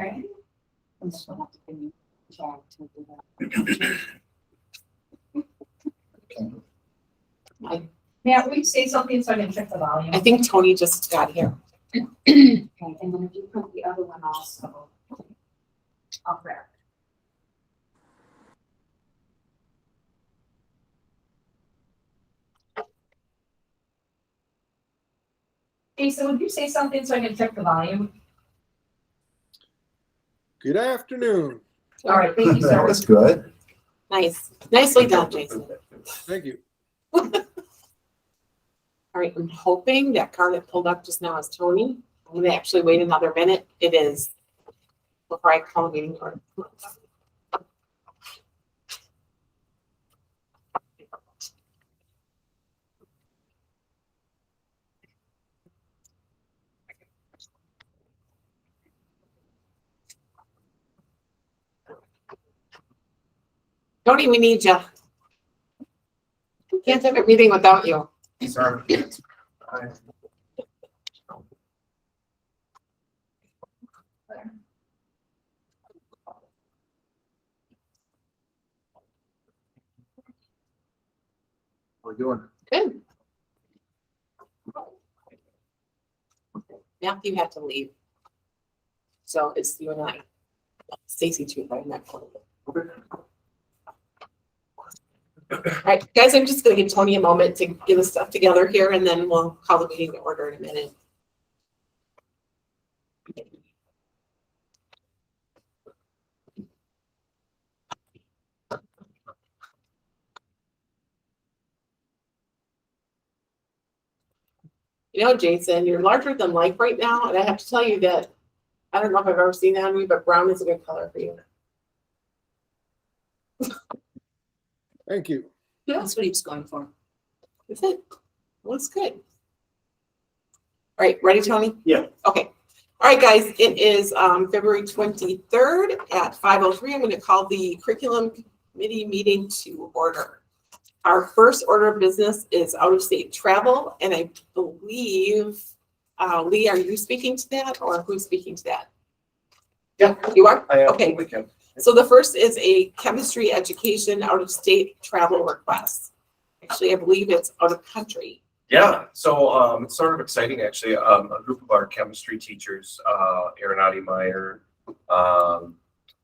right. Matt, will you say something so I can check the volume? I think Tony just got here. Okay, and then if you put the other one also. I'll grab it. Jason, would you say something so I can check the volume? Good afternoon. All right, thank you, That sir. was good. Nice. Nicely done, Jason. Thank you. All right, I'm hoping that car that pulled up just now is Tony. I'm gonna actually wait another minute. It is before I call a meeting order. Tony, we need you. Can't have a meeting without you. Sorry. We're doing. Good. Matthew had to leave. So it's you and I. Stacy too, right? Not Chloe. All right, guys, I'm just gonna give Tony a moment to get his stuff together here and then we'll call the meeting to order in a minute. You know, Jason, you're larger than life right now, and I have to tell you that I don't know if I've ever seen that on you, but brown is a good color for you. Thank you. That's what he was going for. Is it? Looks good. All right, ready, Tony? Yeah. Okay. All right, guys, it is February 23rd at 5:03. I'm going to call the curriculum committee meeting to order. Our first order of business is out-of-state travel, and I believe, Lee, are you speaking to that, or who's speaking to that? Yeah. You are? I Okay. We can. So the first is a chemistry education out-of-state travel request. Actually, I believe it's out of country. Yeah, so it's sort of exciting actually. A group of our chemistry teachers, Aaron Meyer,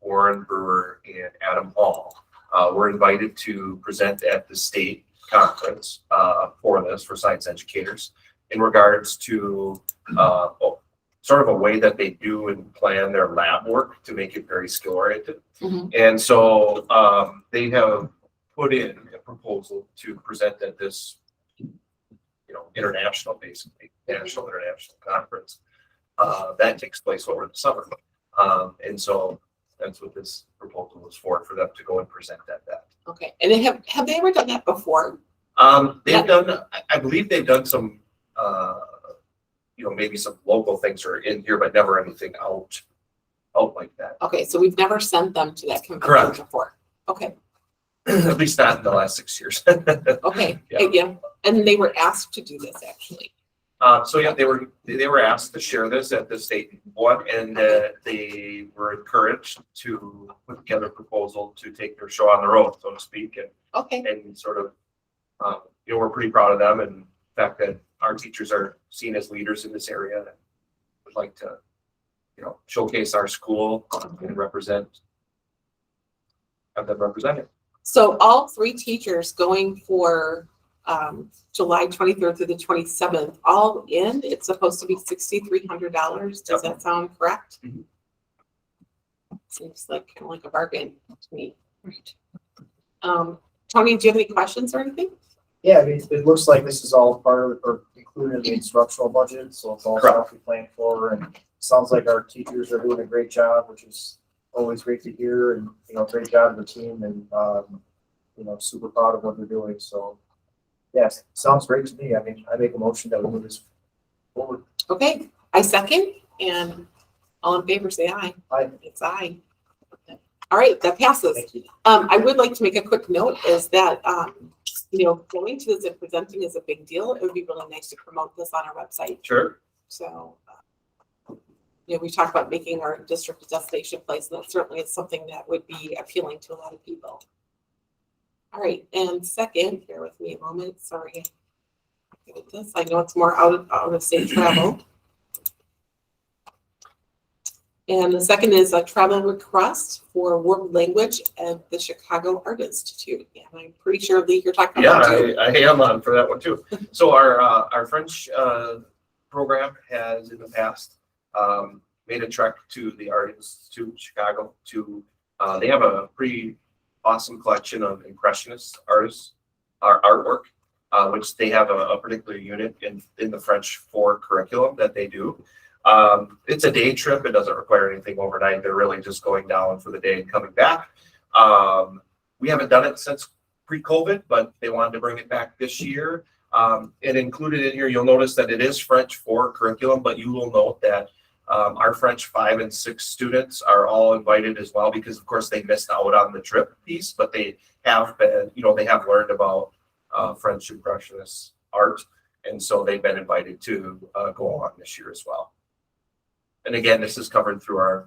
Warren Brewer, and Adam Hall, were invited to present at the state conference for science educators in regards to sort of a way that they do and plan their lab work to make it very skill oriented. Mhm. And so they have put in a proposal to present at this international, basically national international conference that takes place over the summer, and so that's what this proposal was for them to go and present at that. Okay, and have they ever done that before? They've done, I believe they've done some, maybe some local things are in here, but never anything out like that. Okay, so we've never sent them to that convention Correct. before. Okay, At least not in the last 6 years. okay, Yeah. yeah, and they were asked to do this actually. So yeah, they were asked to share this at the state one, and they were encouraged to put together a proposal to take their show on the road, so to speak, Okay, and sort of, we're pretty proud of them and the fact that our teachers are seen as leaders in this area and would like to, showcase our school and have them represented. so all three teachers going for July 23rd through the 27th, all in, it's supposed to be $6,300. Does that sound correct? Mhm. Seems like kind of like a bargain to me. Right. Tony, do you have any questions or anything? Yeah, I mean, it looks like this is all part of or included in the instructional budget, so it's all Correct. stuff we planned for, and it sounds like our teachers are doing a great job, which is always great to hear, and, great job of the team, and, super proud of what they're doing, so. Yes, sounds great to me. I mean, I make a motion that we move this forward. Okay, I second, and all in favor, say aye. Aye. It's aye. All right, that passes. Thank you. I would like to make a quick note is that, going to this and presenting is a big deal. It would be really nice to promote this on our website. Sure. So we talked about making our district a destination place, and that certainly is something that would be appealing to a lot of people. All right, and second, bear with me a moment, sorry. Get this. I know it's more out of state travel. And the second is a travel request for world language at the Chicago Art Institute. And I'm pretty sure, Lee, you're talking Yeah, about that too. I am on for that one too. So our French program has in the past made a trek to the Art Institute, Chicago. They have a pretty awesome collection of impressionist artists, artwork, which they have a particular unit in the French 4 curriculum that they do. It's a day trip. It doesn't require anything overnight. They're really just going down for the day and coming back. We haven't done it since pre-COVID, but they wanted to bring it back this year. And included in here, you'll notice that it is French 4 curriculum, but you will note that our French 5 and 6 students are all invited as well, because of course they missed out on the trip piece, but they have been, they have learned about French Impressionist art. And so they've been invited to go on this year as well. And again, this is covered through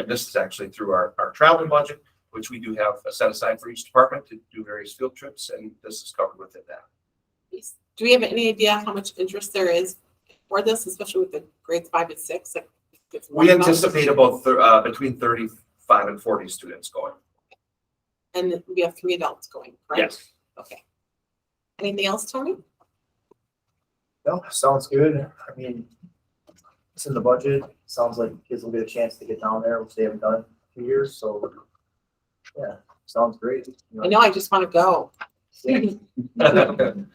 this is actually through our travel budget, which we do have set aside for each department to do various field trips, and this is covered within that. Do we have any idea how much interest there is for this, especially with the grades 5 and 6? Like, We anticipate about between 35 and 40 students going. And we have 3 adults going, right? Yes. Okay. Anything else, Tony? No, sounds good. I mean, it's in the budget. Sounds like kids will get a chance to get down there, which they haven't done in a few years. So, yeah, sounds great. I know, I just want to go. Yeah.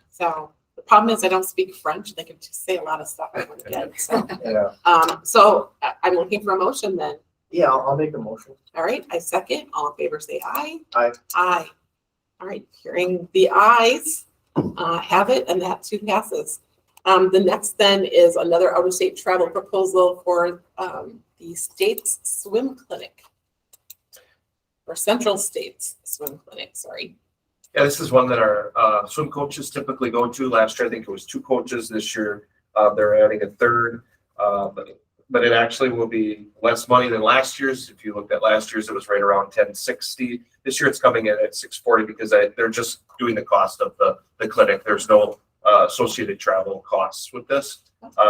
So the problem is I don't speak French. They can just say a lot of stuff I want to get. So, Yeah, I'm looking for a motion then. yeah, I'll make a motion. All right, I second. All in favor, say aye. Aye. Aye. All right, hearing the ayes, have it, and that too passes. The next then is another out-of-state travel proposal for the state's swim clinic. Or Central States Swim Clinic, sorry. Yeah, this is one that our swim coaches typically go to. Last year, I think it was 2 coaches. This year, they're adding a 3rd. But it actually will be less money than last year's. If you looked at last year's, it was right around $1,060. This year, it's coming in at $640 because they're just doing the cost of the clinic. There's no associated travel costs with this,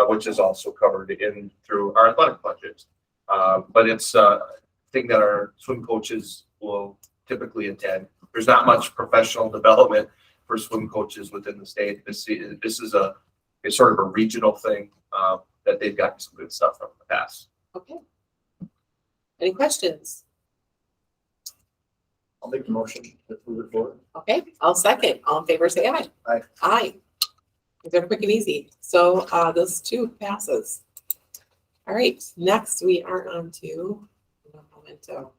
which is also covered in through our athletic budget. But it's a thing that our swim coaches will typically attend. There's not much professional development for swim coaches within the state. This is a sort of a regional thing that they've gotten some good stuff from in the past. Okay. Any questions? I'll make the motion to move it forward. Okay, I'll second. All in favor, say aye. Aye. Aye. They're quick and easy. So this too passes. All right, next we are on to Memento.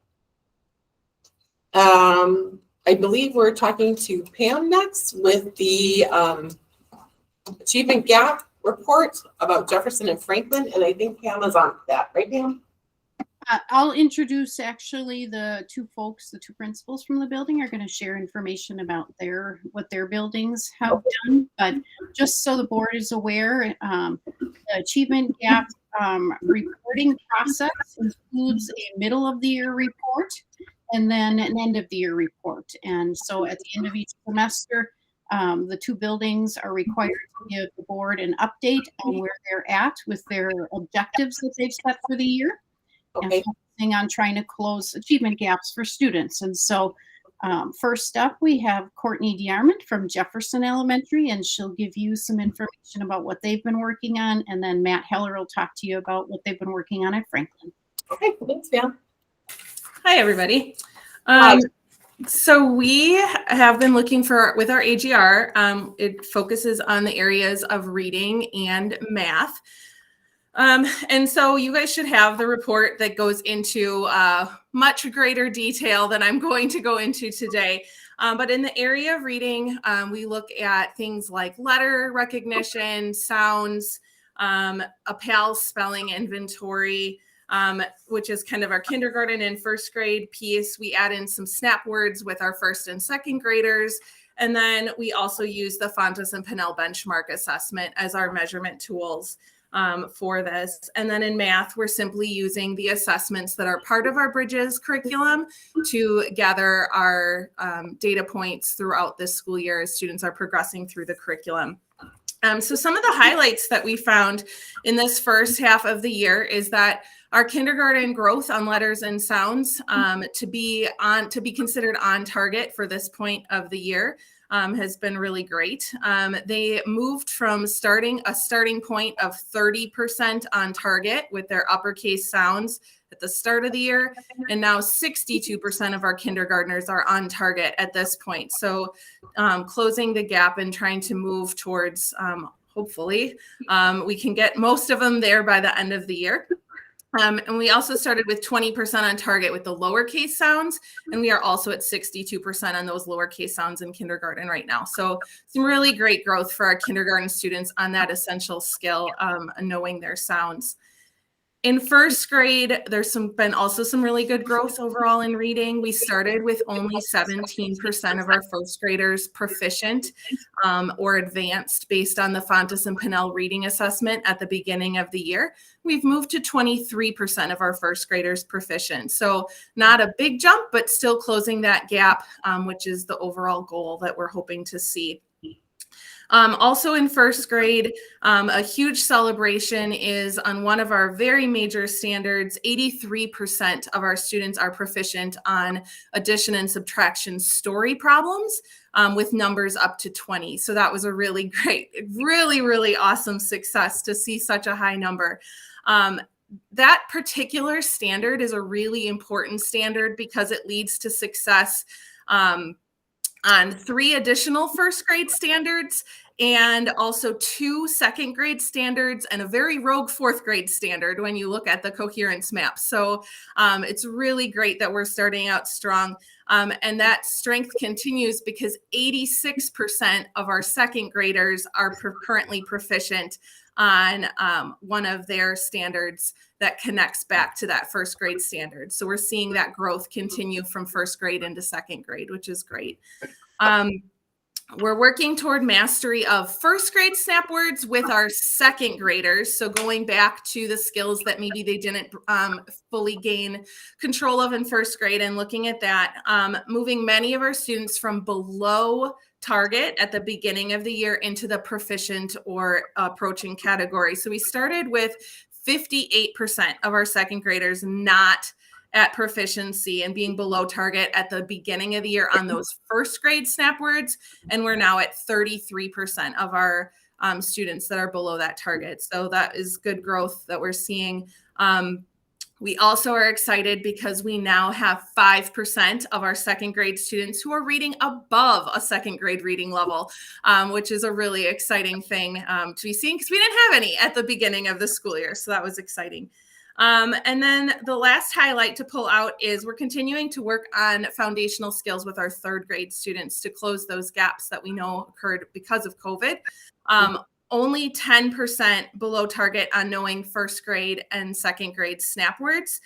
I believe we're talking to Pam next with the Achievement Gap report about Jefferson and Franklin, and I think Pam is on that, right, Pam? I'll introduce actually the 2 folks, the 2 principals from the building are going to share information about what their buildings have done. But just so the board is aware, the Achievement Gap reporting process includes a middle of the year report and then an end of the year report. And so at the end of each semester, the 2 buildings are required to give the board an update on where they're at with their objectives that they've set for the year. Okay. And focusing on trying to close achievement gaps for students. And so first up, we have Courtney DeArmond from Jefferson Elementary, and she'll give you some information about what they've been working on. And then Matt Heller will talk to you about what they've been working on at Franklin. Okay, thanks, Pam. Hi, everybody. Hi. So we have been looking with our AGR, it focuses on the areas of reading and math. And so you guys should have the report that goes into much greater detail than I'm going to go into today. But in the area of reading, we look at things like letter recognition, sounds, a PALS spelling inventory, which is kind of our kindergarten and 1st grade piece. We add in some snap words with our 1st and 2nd graders. And then we also use the Fontes and Pinnell benchmark assessment as our measurement tools. for this. And then in math, we're simply using the assessments that are part of our Bridges curriculum to gather our data points throughout this school year as students are progressing through the curriculum. So some of the highlights that we found in this first half of the year is that our kindergarten growth on letters and sounds to be considered on target for this point of the year has been really great. They moved from a starting point of 30% on target with their uppercase sounds at the start of the year, and now 62% of our kindergartners are on target at this point. So closing the gap and trying to move towards, hopefully, we can get most of them there by the end of the year. And we also started with 20% on target with the lowercase sounds, and we are also at 62% on those lowercase sounds in kindergarten right now. So some really great growth for our kindergarten students on that essential skill, knowing their sounds. In first grade, there's been also some really good growth overall in reading. We started with only 17% of our first graders proficient or advanced based on the Fontes and Pinnell reading assessment at the beginning of the year. We've moved to 23% of our first graders proficient. So not a big jump, but still closing that gap, which is the overall goal that we're hoping to see. Also in first grade, a huge celebration is on one of our very major standards. 83% of our students are proficient on addition and subtraction story problems with numbers up to 20. So that was a really great, really awesome success to see such a high number. That particular standard is a really important standard because it leads to success on 3 additional first grade standards and also 2 second grade standards and a very rogue 4th grade standard when you look at the coherence map. So it's really great that we're starting out strong. And that strength continues because 86% of our second graders are currently proficient on one of their standards that connects back to that first grade standard. So we're seeing that growth continue from first grade into second grade, which is great. We're working toward mastery of first grade snap words with our second graders. So going back to the skills that maybe they didn't fully gain control of in first grade and looking at that, moving many of our students from below target at the beginning of the year into the proficient or approaching category. So we started with 58% of our second graders not at proficiency and being below target at the beginning of the year on those first grade snap words. And we're now at 33% of our students that are below that target. So that is good growth that we're seeing. We also are excited because we now have 5% of our second grade students who are reading above a second grade reading level, which is a really exciting thing to be seeing because we didn't have any at the beginning of the school year. So that was exciting. And then the last highlight to pull out is we're continuing to work on foundational skills with our third grade students to close those gaps that we know occurred because of COVID. Only 10% below target on knowing first grade and second grade snap words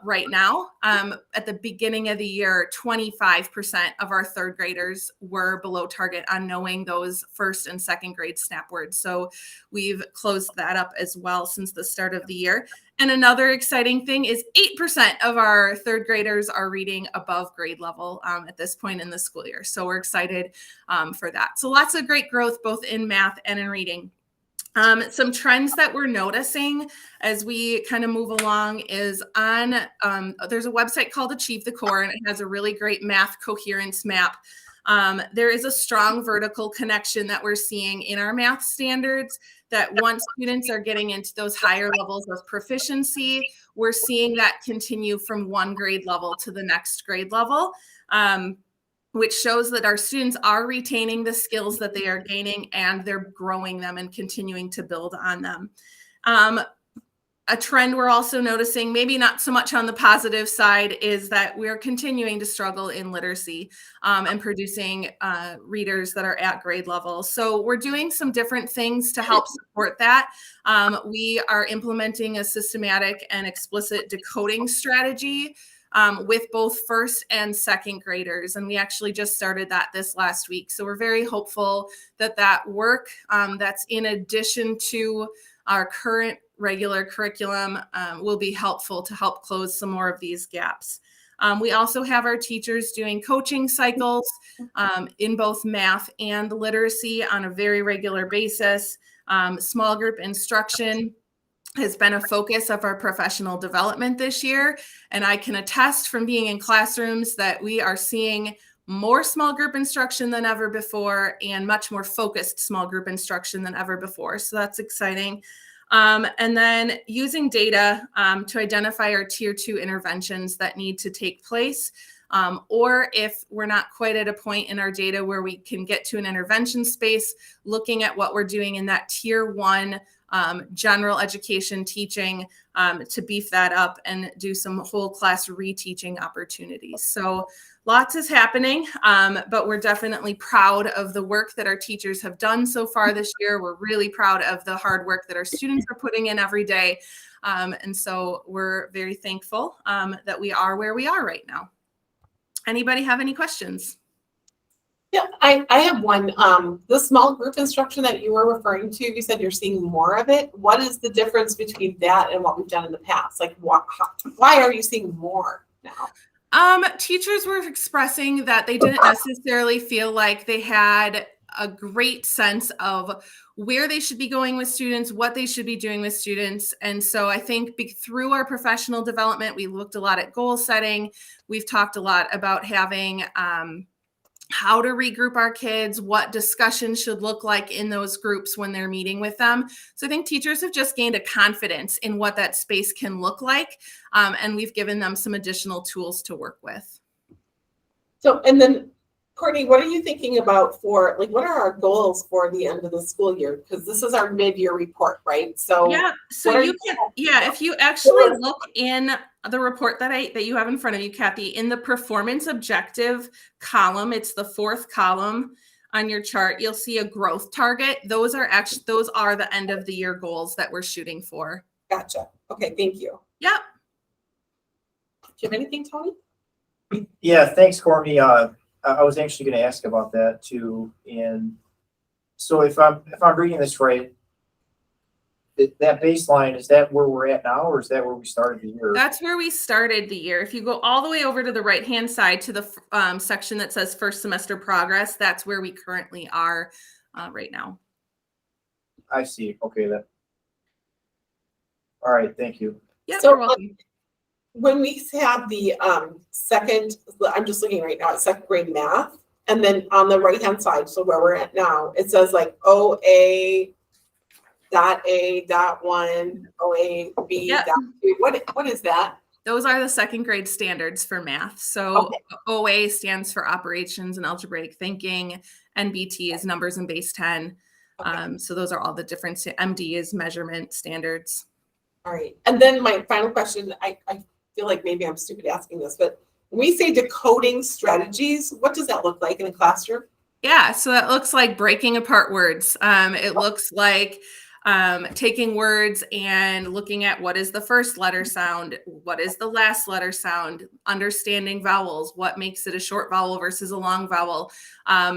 right now. At the beginning of the year, 25% of our third graders were below target on knowing those first and second grade snap words. So we've closed that up as well since the start of the year. And another exciting thing is 8% of our third graders are reading above grade level at this point in the school year. So we're excited for that. So lots of great growth both in math and in reading. Some trends that we're noticing as we kind of move along is on, there's a website called Achieve the Core, and it has a really great math coherence map. There is a strong vertical connection that we're seeing in our math standards that once students are getting into those higher levels of proficiency, we're seeing that continue from one grade level to the next grade level. Which shows that our students are retaining the skills that they are gaining and they're growing them and continuing to build on them. A trend we're also noticing, maybe not so much on the positive side, is that we're continuing to struggle in literacy and producing readers that are at grade level. So we're doing some different things to help support that. We are implementing a systematic and explicit decoding strategy with both first and second graders. And we actually just started that this last week. So we're very hopeful that that work that's in addition to our current regular curriculum will be helpful to help close some more of these gaps. We also have our teachers doing coaching cycles in both math and literacy on a very regular basis. Small group instruction has been a focus of our professional development this year. And I can attest from being in classrooms that we are seeing more small group instruction than ever before and much more focused small group instruction than ever before. So that's exciting. And then using data to identify our tier 2 interventions that need to take place. Or if we're not quite at a point in our data where we can get to an intervention space, looking at what we're doing in that tier 1 general education teaching to beef that up and do some whole class reteaching opportunities. So lots is happening, but we're definitely proud of the work that our teachers have done so far this year. We're really proud of the hard work that our students are putting in every day. And so we're very thankful that we are where we are right now. Anybody have any questions? Yeah, I have one. The small group instruction that you were referring to, you said you're seeing more of it. What is the difference between that and what we've done in the past? Like, why are you seeing more now? Teachers were expressing that they didn't necessarily feel like they had a great sense of where they should be going with students, what they should be doing with students. And so I think through our professional development, we looked a lot at goal setting. We've talked a lot about having how to regroup our kids, what discussion should look like in those groups when they're meeting with them. So I think teachers have just gained a confidence in what that space can look like. And we've given them some additional tools to work with. So, and then Courtney, what are you thinking about for, like, what are our goals for the end of the school year? Because this is our mid-year report, right? So yeah, so you can, if you actually look in the report that you have in front of you, Kathy, in the performance objective column, it's the 4th column on your chart, you'll see a growth target. Those are the end of the year goals that we're shooting for. Gotcha. Okay, thank you. Yep. Do you have anything, Tony? Yeah, thanks, Courtney. I was actually going to ask about that too. And so if I'm reading this right, that baseline, is that where we're at now, or is that where we started the year? That's where we started the year. If you go all the way over to the right-hand side to the section that says first semester progress, that's where we currently are right now. I see. Okay, all right. Thank you. Yeah, So, you're welcome. When we have the second, I'm just looking right now at 2nd grade math, and then on the right-hand side, so where we're at now, it says like OA.A.1, OA.B. Yep. What is that? Those are the 2nd grade standards for math. So Okay. OA stands for operations and algebraic thinking. NBT is numbers and base 10. Okay. So those are all the different, MD is measurement standards. All right. And then my final question, I feel like maybe I'm stupid asking this, but when we say decoding strategies, what does that look like in a classroom? Yeah, so that looks like breaking apart words. It looks like taking words and looking at what is the first letter sound, what is the last letter sound, understanding vowels, what makes it a short vowel versus a long vowel.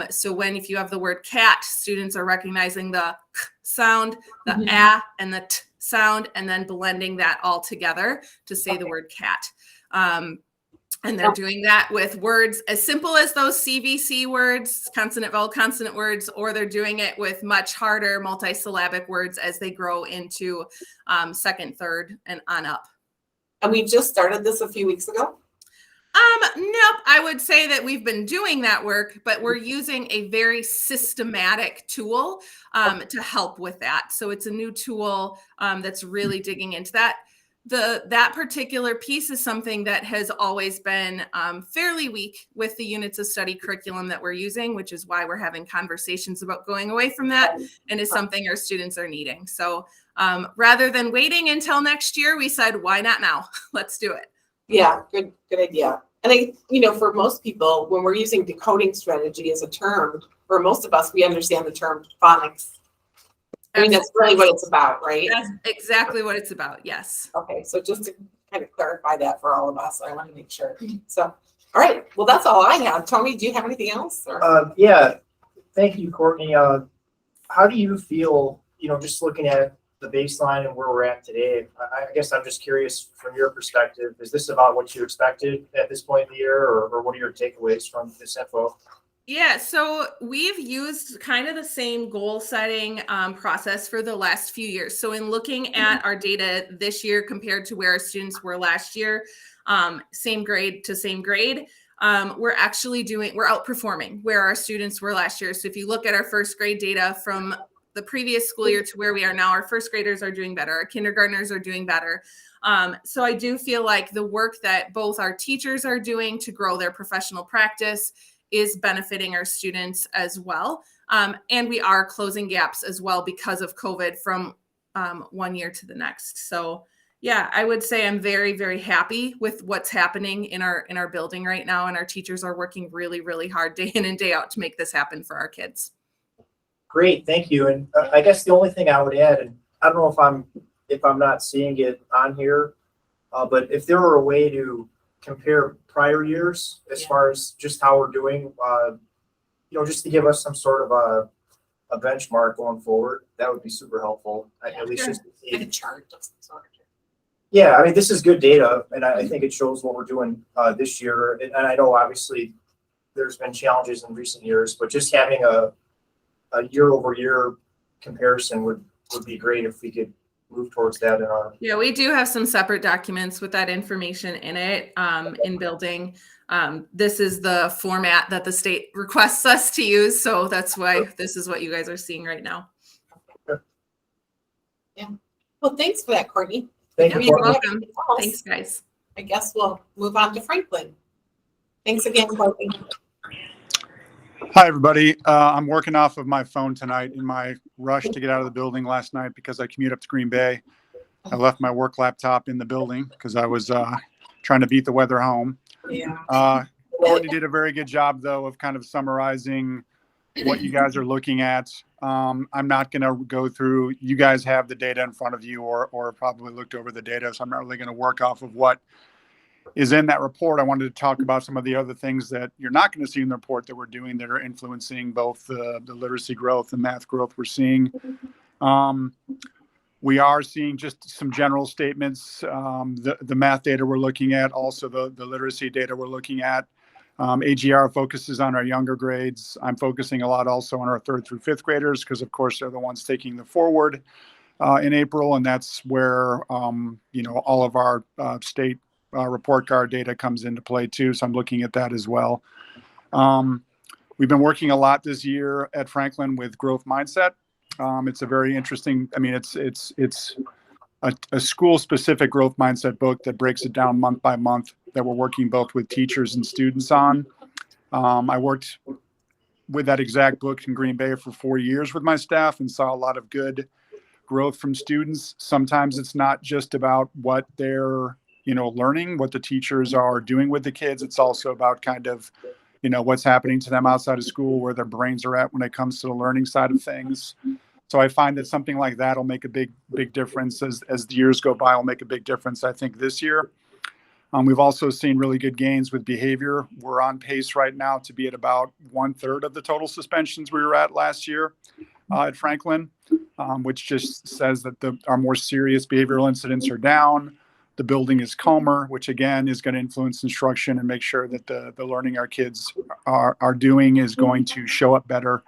So if you have the word cat, students are recognizing the k sound, the a and the t sound, and then blending that all together to say the word cat. And they're doing that with words as simple as those CVC words, consonant, vowel, consonant words, or they're doing it with much harder multisyllabic words as they grow into 2nd, 3rd, and on up. And we just started this a few weeks ago? Nope. I would say that we've been doing that work, but we're using a very systematic tool to help with that. So it's a new tool that's really digging into that. That particular piece is something that has always been fairly weak with the units of study curriculum that we're using, which is why we're having conversations about going away from that, and is something our students are needing. So rather than waiting until next year, we said, why not now? Let's do it. Yeah, good idea. And for most people, when we're using decoding strategy as a term, for most of us, we understand the term phonics. I mean, that's really what it's about, right? That's exactly what it's about. Yes. Okay, so just to kind of clarify that for all of us, I want to make sure. So, all right, well, that's all I have. Tony, do you have anything else? Or? Yeah, thank you, Courtney. How do you feel, just looking at the baseline and where we're at today, I guess I'm just curious from your perspective, is this about what you expected at this point in the year, or what are your takeaways from this info? Yeah, so we've used kind of the same goal setting process for the last few years. So in looking at our data this year compared to where our students were last year, same grade to same grade, we're outperforming where our students were last year. So if you look at our first grade data from the previous school year to where we are now, our first graders are doing better, our kindergartners are doing better. So I do feel like the work that both our teachers are doing to grow their professional practice is benefiting our students as well. And we are closing gaps as well because of COVID from one year to the next. So yeah, I would say I'm very, very happy with what's happening in our building right now. And our teachers are working really, really hard day in and day out to make this happen for our kids. Great, thank you. And I guess the only thing I would add, and I don't know if I'm not seeing it on here, but if there were a way to compare prior years as far as just how we're doing, just to give us some sort of a benchmark going forward, that would be super helpful. At least just to see. And a chart of some sort. Yeah, I mean, this is good data, and I think it shows what we're doing this year. And I know obviously there's been challenges in recent years, but just having a year-over-year comparison would be great if we could move towards that in our. Yeah, we do have some separate documents with that information in it in building. This is the format that the state requests us to use. So that's why this is what you guys are seeing right now. Yeah. Well, thanks for that, Courtney. Thank I you. mean, You're Courtney. welcome. else, Thanks, guys. I guess we'll move on to Franklin. Thanks again, Courtney. Hi, everybody. I'm working off of my phone tonight in my rush to get out of the building last night because I commute up to Green Bay. I left my work laptop in the building because I was trying to beat the weather home. Yeah. Courtney did a very good job, though, of kind of summarizing what you guys are looking at. I'm not going to go through. You guys have the data in front of you or probably looked over the data, so I'm not really going to work off of what is in that report. I wanted to talk about some of the other things that you're not going to see in the report that we're doing that are influencing both the literacy growth and math growth we're seeing. We are seeing just some general statements. The math data we're looking at, also the literacy data we're looking at. AGR focuses on our younger grades. I'm focusing a lot also on our 3rd through 5th graders because, of course, they're the ones taking the forward in April, and that's where all of our state report card data comes into play too. So I'm looking at that as well. We've been working a lot this year at Franklin with growth mindset. It's a very interesting, it's a school specific growth mindset book that breaks it down month by month that we're working both with teachers and students on. I worked with that exact book in Green Bay for 4 years with my staff and saw a lot of good growth from students. Sometimes it's not just about what they're learning, what the teachers are doing with the kids. It's also about kind of, what's happening to them outside of school, where their brains are at when it comes to the learning side of things. So I find that something like that will make a big difference as the years go by. Will make a big difference, I think, this year. We've also seen really good gains with behavior. We're on pace right now to be at about 1/3 of the total suspensions we were at last year at Franklin, which just says that our more serious behavioral incidents are down. The building is calmer, which again is going to influence instruction and make sure that the learning our kids are doing is going to show up better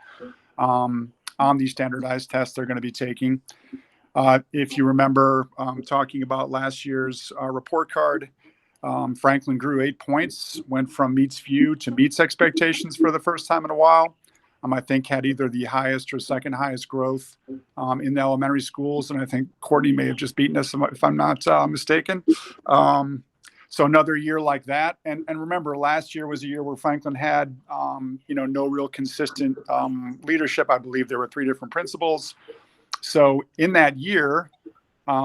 on these standardized tests they're going to be taking. If you remember talking about last year's report card, Franklin grew 8 points, went from meets few to meets expectations for the first time in a while. I think had either the highest or second highest growth in the elementary schools. And I think Courtney may have just beaten us if I'm not mistaken. So another year like that. And remember, last year was a year where Franklin had, no real consistent leadership. I believe there were 3 different principals. So in that year,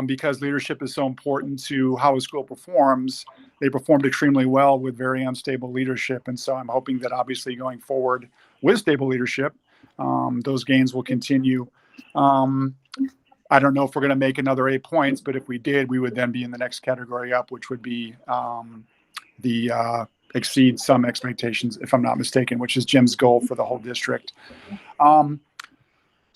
because leadership is so important to how a school performs, they performed extremely well with very unstable leadership. And so I'm hoping that obviously going forward with stable leadership, those gains will continue. I don't know if we're going to make another 8 points, but if we did, we would then be in the next category up, which would be the exceed some expectations, if I'm not mistaken, which is Jim's goal for the whole district.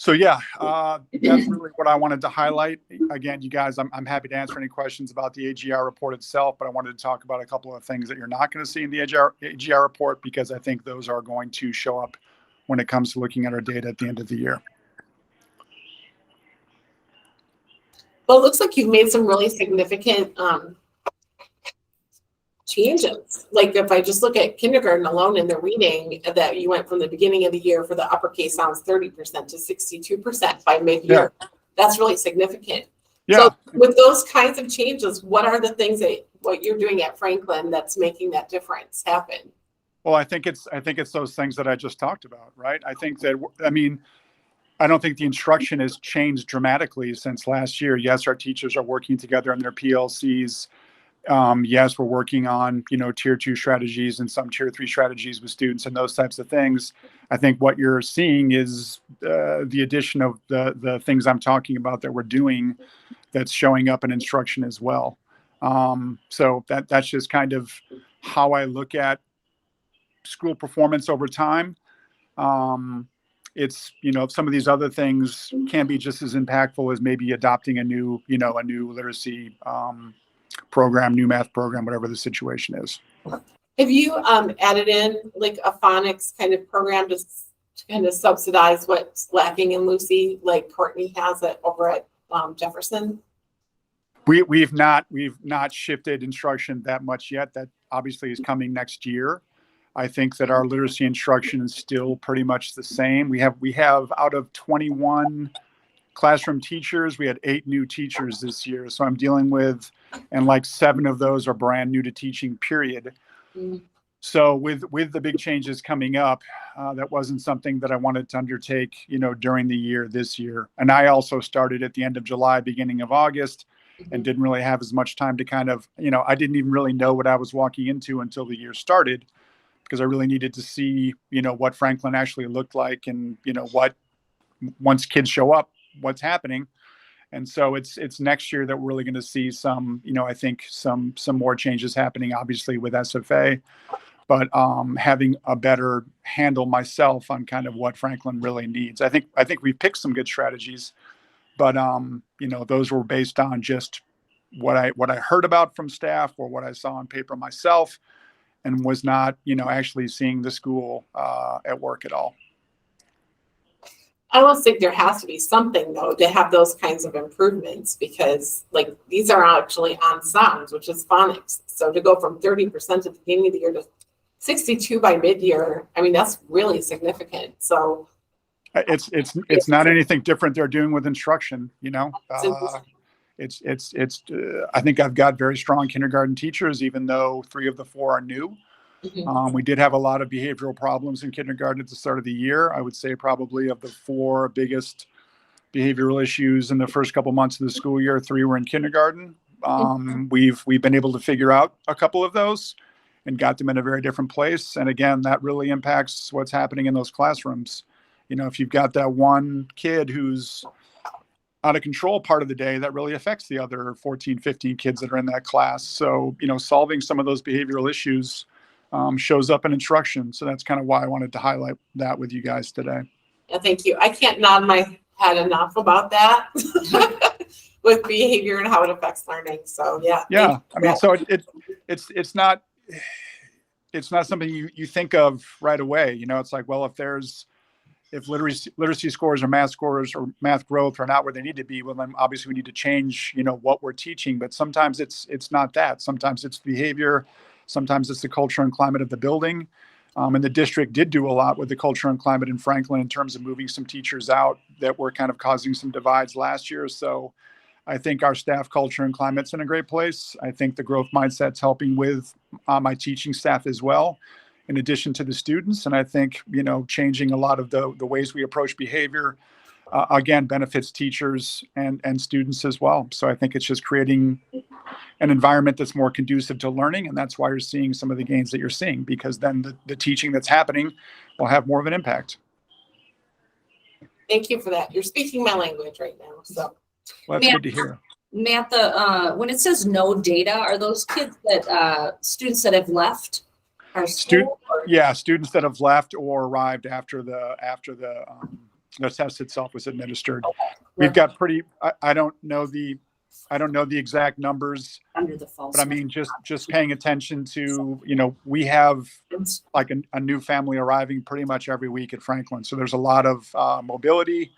So yeah, that's really what I wanted to highlight. Again, you guys, I'm happy to answer any questions about the AGR report itself, but I wanted to talk about a couple of things that you're not going to see in the AGR report, because I think those are going to show up when it comes to looking at our data at the end of the year. Well, it looks like you've made some really significant changes. Like if I just look at kindergarten alone in the reading, that you went from the beginning of the year for the uppercase sounds 30% to 62% by mid-year. That's really significant. Yeah. So with those kinds of changes, what are the things that what you're doing at Franklin that's making that difference happen? Well, I think it's those things that I just talked about, right? I think that, I mean, I don't think the instruction has changed dramatically since last year. Yes, our teachers are working together on their PLCs. Yes, we're working on, tier 2 strategies and some tier 3 strategies with students and those types of things. I think what you're seeing is the addition of the things I'm talking about that we're doing that's showing up in instruction as well. So that's just kind of how I look at school performance over time. It's, some of these other things can be just as impactful as maybe adopting a new literacy program, new math program, whatever the situation is. Have you added in like a phonics kind of program to kind of subsidize what's lacking in Lucy, like Courtney has it over at Jefferson? We've not shifted instruction that much yet. That obviously is coming next year. I think that our literacy instruction is still pretty much the same. We have out of 21 classroom teachers, we had 8 new teachers this year. So I'm dealing with, and like 7 of those are brand new to teaching, period. Mm-hmm. So with the big changes coming up, that wasn't something that I wanted to undertake, during the year this year. And I also started at the end of July, beginning of August, and didn't really have as much time to kind of, I didn't even really know what I was walking into until the year started, because I really needed to see, what Franklin actually looked like and, what, once kids show up, what's happening. And so it's next year that we're really going to see some, I think some more changes happening, obviously with SFA, but having a better handle myself on kind of what Franklin really needs. I think we picked some good strategies, but those were based on just what I heard about from staff or what I saw on paper myself, and was not, actually seeing the school at work at all. I almost think there has to be something though to have those kinds of improvements, because like these are actually on sounds, which is phonics. So to go from 30% at the beginning of the year to 62 by mid-year, I mean, that's really significant. So it's not anything different they're doing with instruction, It's I think I've got very strong kindergarten teachers, even though 3 of the 4 are new. Mhm. We did have a lot of behavioral problems in kindergarten at the start of the year. I would say probably of the 4 biggest behavioral issues in the first couple months of the school year, 3 were in kindergarten. We've been able to figure out a couple of those and got them in a very different place. And again, that really impacts what's happening in those classrooms. If you've got that one kid who's out of control part of the day, that really affects the other 14, 15 kids that are in that class. So, solving some of those behavioral issues shows up in instruction. So that's kind of why I wanted to highlight that with you guys today. Yeah, thank you. I can't nod my head enough about that with behavior and how it affects learning. So yeah. Yeah. I mean, so it's not something you think of right away. It's like, well, if literacy scores or math growth are not where they need to be, well, then obviously we need to change, what we're teaching. But sometimes it's not that. Sometimes it's behavior. Sometimes it's the culture and climate of the building. And the district did do a lot with the culture and climate in Franklin in terms of moving some teachers out that were kind of causing some divides last year. So I think our staff culture and climate's in a great place. I think the growth mindset's helping with my teaching staff as well, in addition to the students. And I think, changing a lot of the ways we approach behavior, again, benefits teachers and students as well. So I think it's just creating an environment that's more conducive to learning. And that's why you're seeing some of the gains that you're seeing, because then the teaching that's happening will have more of an impact. Thank you for that. You're speaking my language right now. So Well, that's good to hear. Matt, when it says no data, are those kids that, students that have left our school? Yeah, students that have left or arrived after the the test itself was administered. We've got pretty, I don't know the exact numbers, Under the false. but I mean, just paying attention to, we have like a new family arriving pretty much every week at Franklin. So there's a lot of mobility.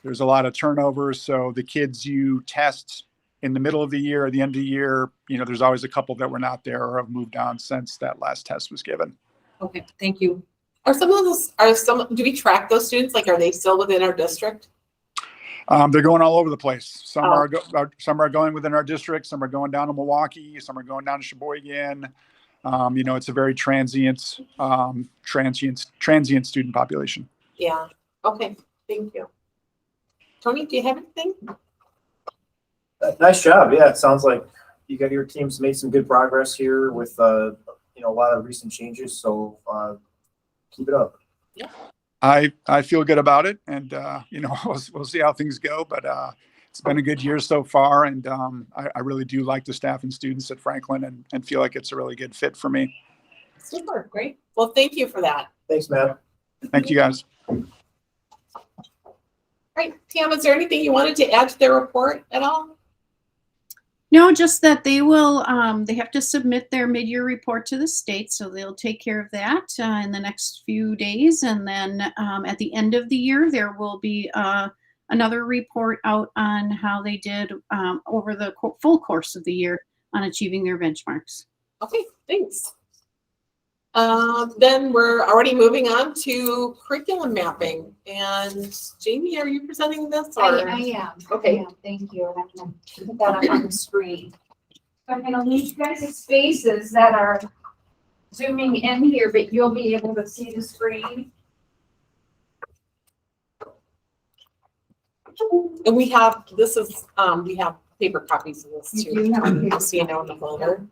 There's a lot of turnover. So the kids you test in the middle of the year, at the end of the year, there's always a couple that were not there or have moved on since that last test was given. Okay, thank you. Do we track those students? Like, are they still within our district? They're going all over the place. Some Oh. some are going within our district. Some are going down to Milwaukee. Some are going down to Sheboygan. It's a very transient student population. Yeah. Okay. Thank you. Tony, do you have anything? Nice job. Yeah, it sounds like your team's made some good progress here with, a lot of recent changes. So, keep it up. I feel good about it, and we'll see how things go. But it's been a good year so far, and I really do like the staff and students at Franklin, and feel like it's a really good fit for me. Super. Great. Well, thank you for that. Thanks, Matt. Thank you, guys. All right. Tam, is there anything you wanted to add to their report at all? No, just that they will, they have to submit their mid-year report to the state, so they'll take care of that in the next few days. And then at the end of the year, there will be another report out on how they did over the full course of the year on achieving their benchmarks. Okay, thanks. Then we're already moving on to curriculum mapping. And Jamie, are you presenting this? Or? I am. Okay. I am. Thank you. And I'm going to put that up on the screen. I'm going to leave you guys' faces that are zooming in here, but you'll be able to see the screen. And we have paper copies of this You too. do have a paper Just so you know in the folder.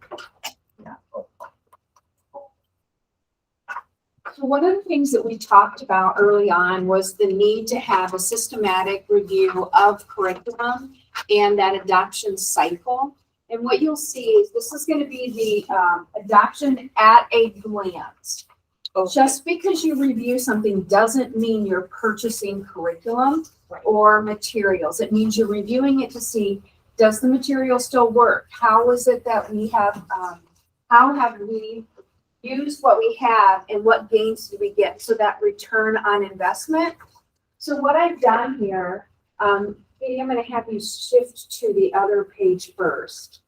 So one of the things that we talked about early on was the need to have a systematic review of curriculum and that adoption cycle. And what you'll see is this is going to be the adoption at a glance. Okay. Just because you review something doesn't mean you're purchasing curriculum or materials. It means you're reviewing it to see, does the material still work? How is it that we have, how have we used what we have and what gains do we get? So that return on investment. So what I've done here, Katie, I'm going to have you shift to the other page first.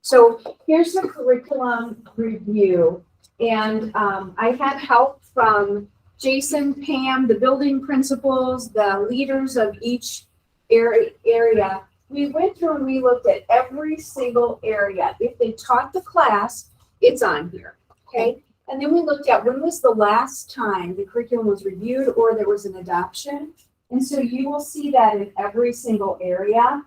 So here's the curriculum review. And I had help from Jason, Pam, the building principals, the leaders of each area. We went through and we looked at every single area. If they taught the class, it's on here, okay? And then we looked at when was the last time the curriculum was reviewed or there was an adoption. And so you will see that in every single area,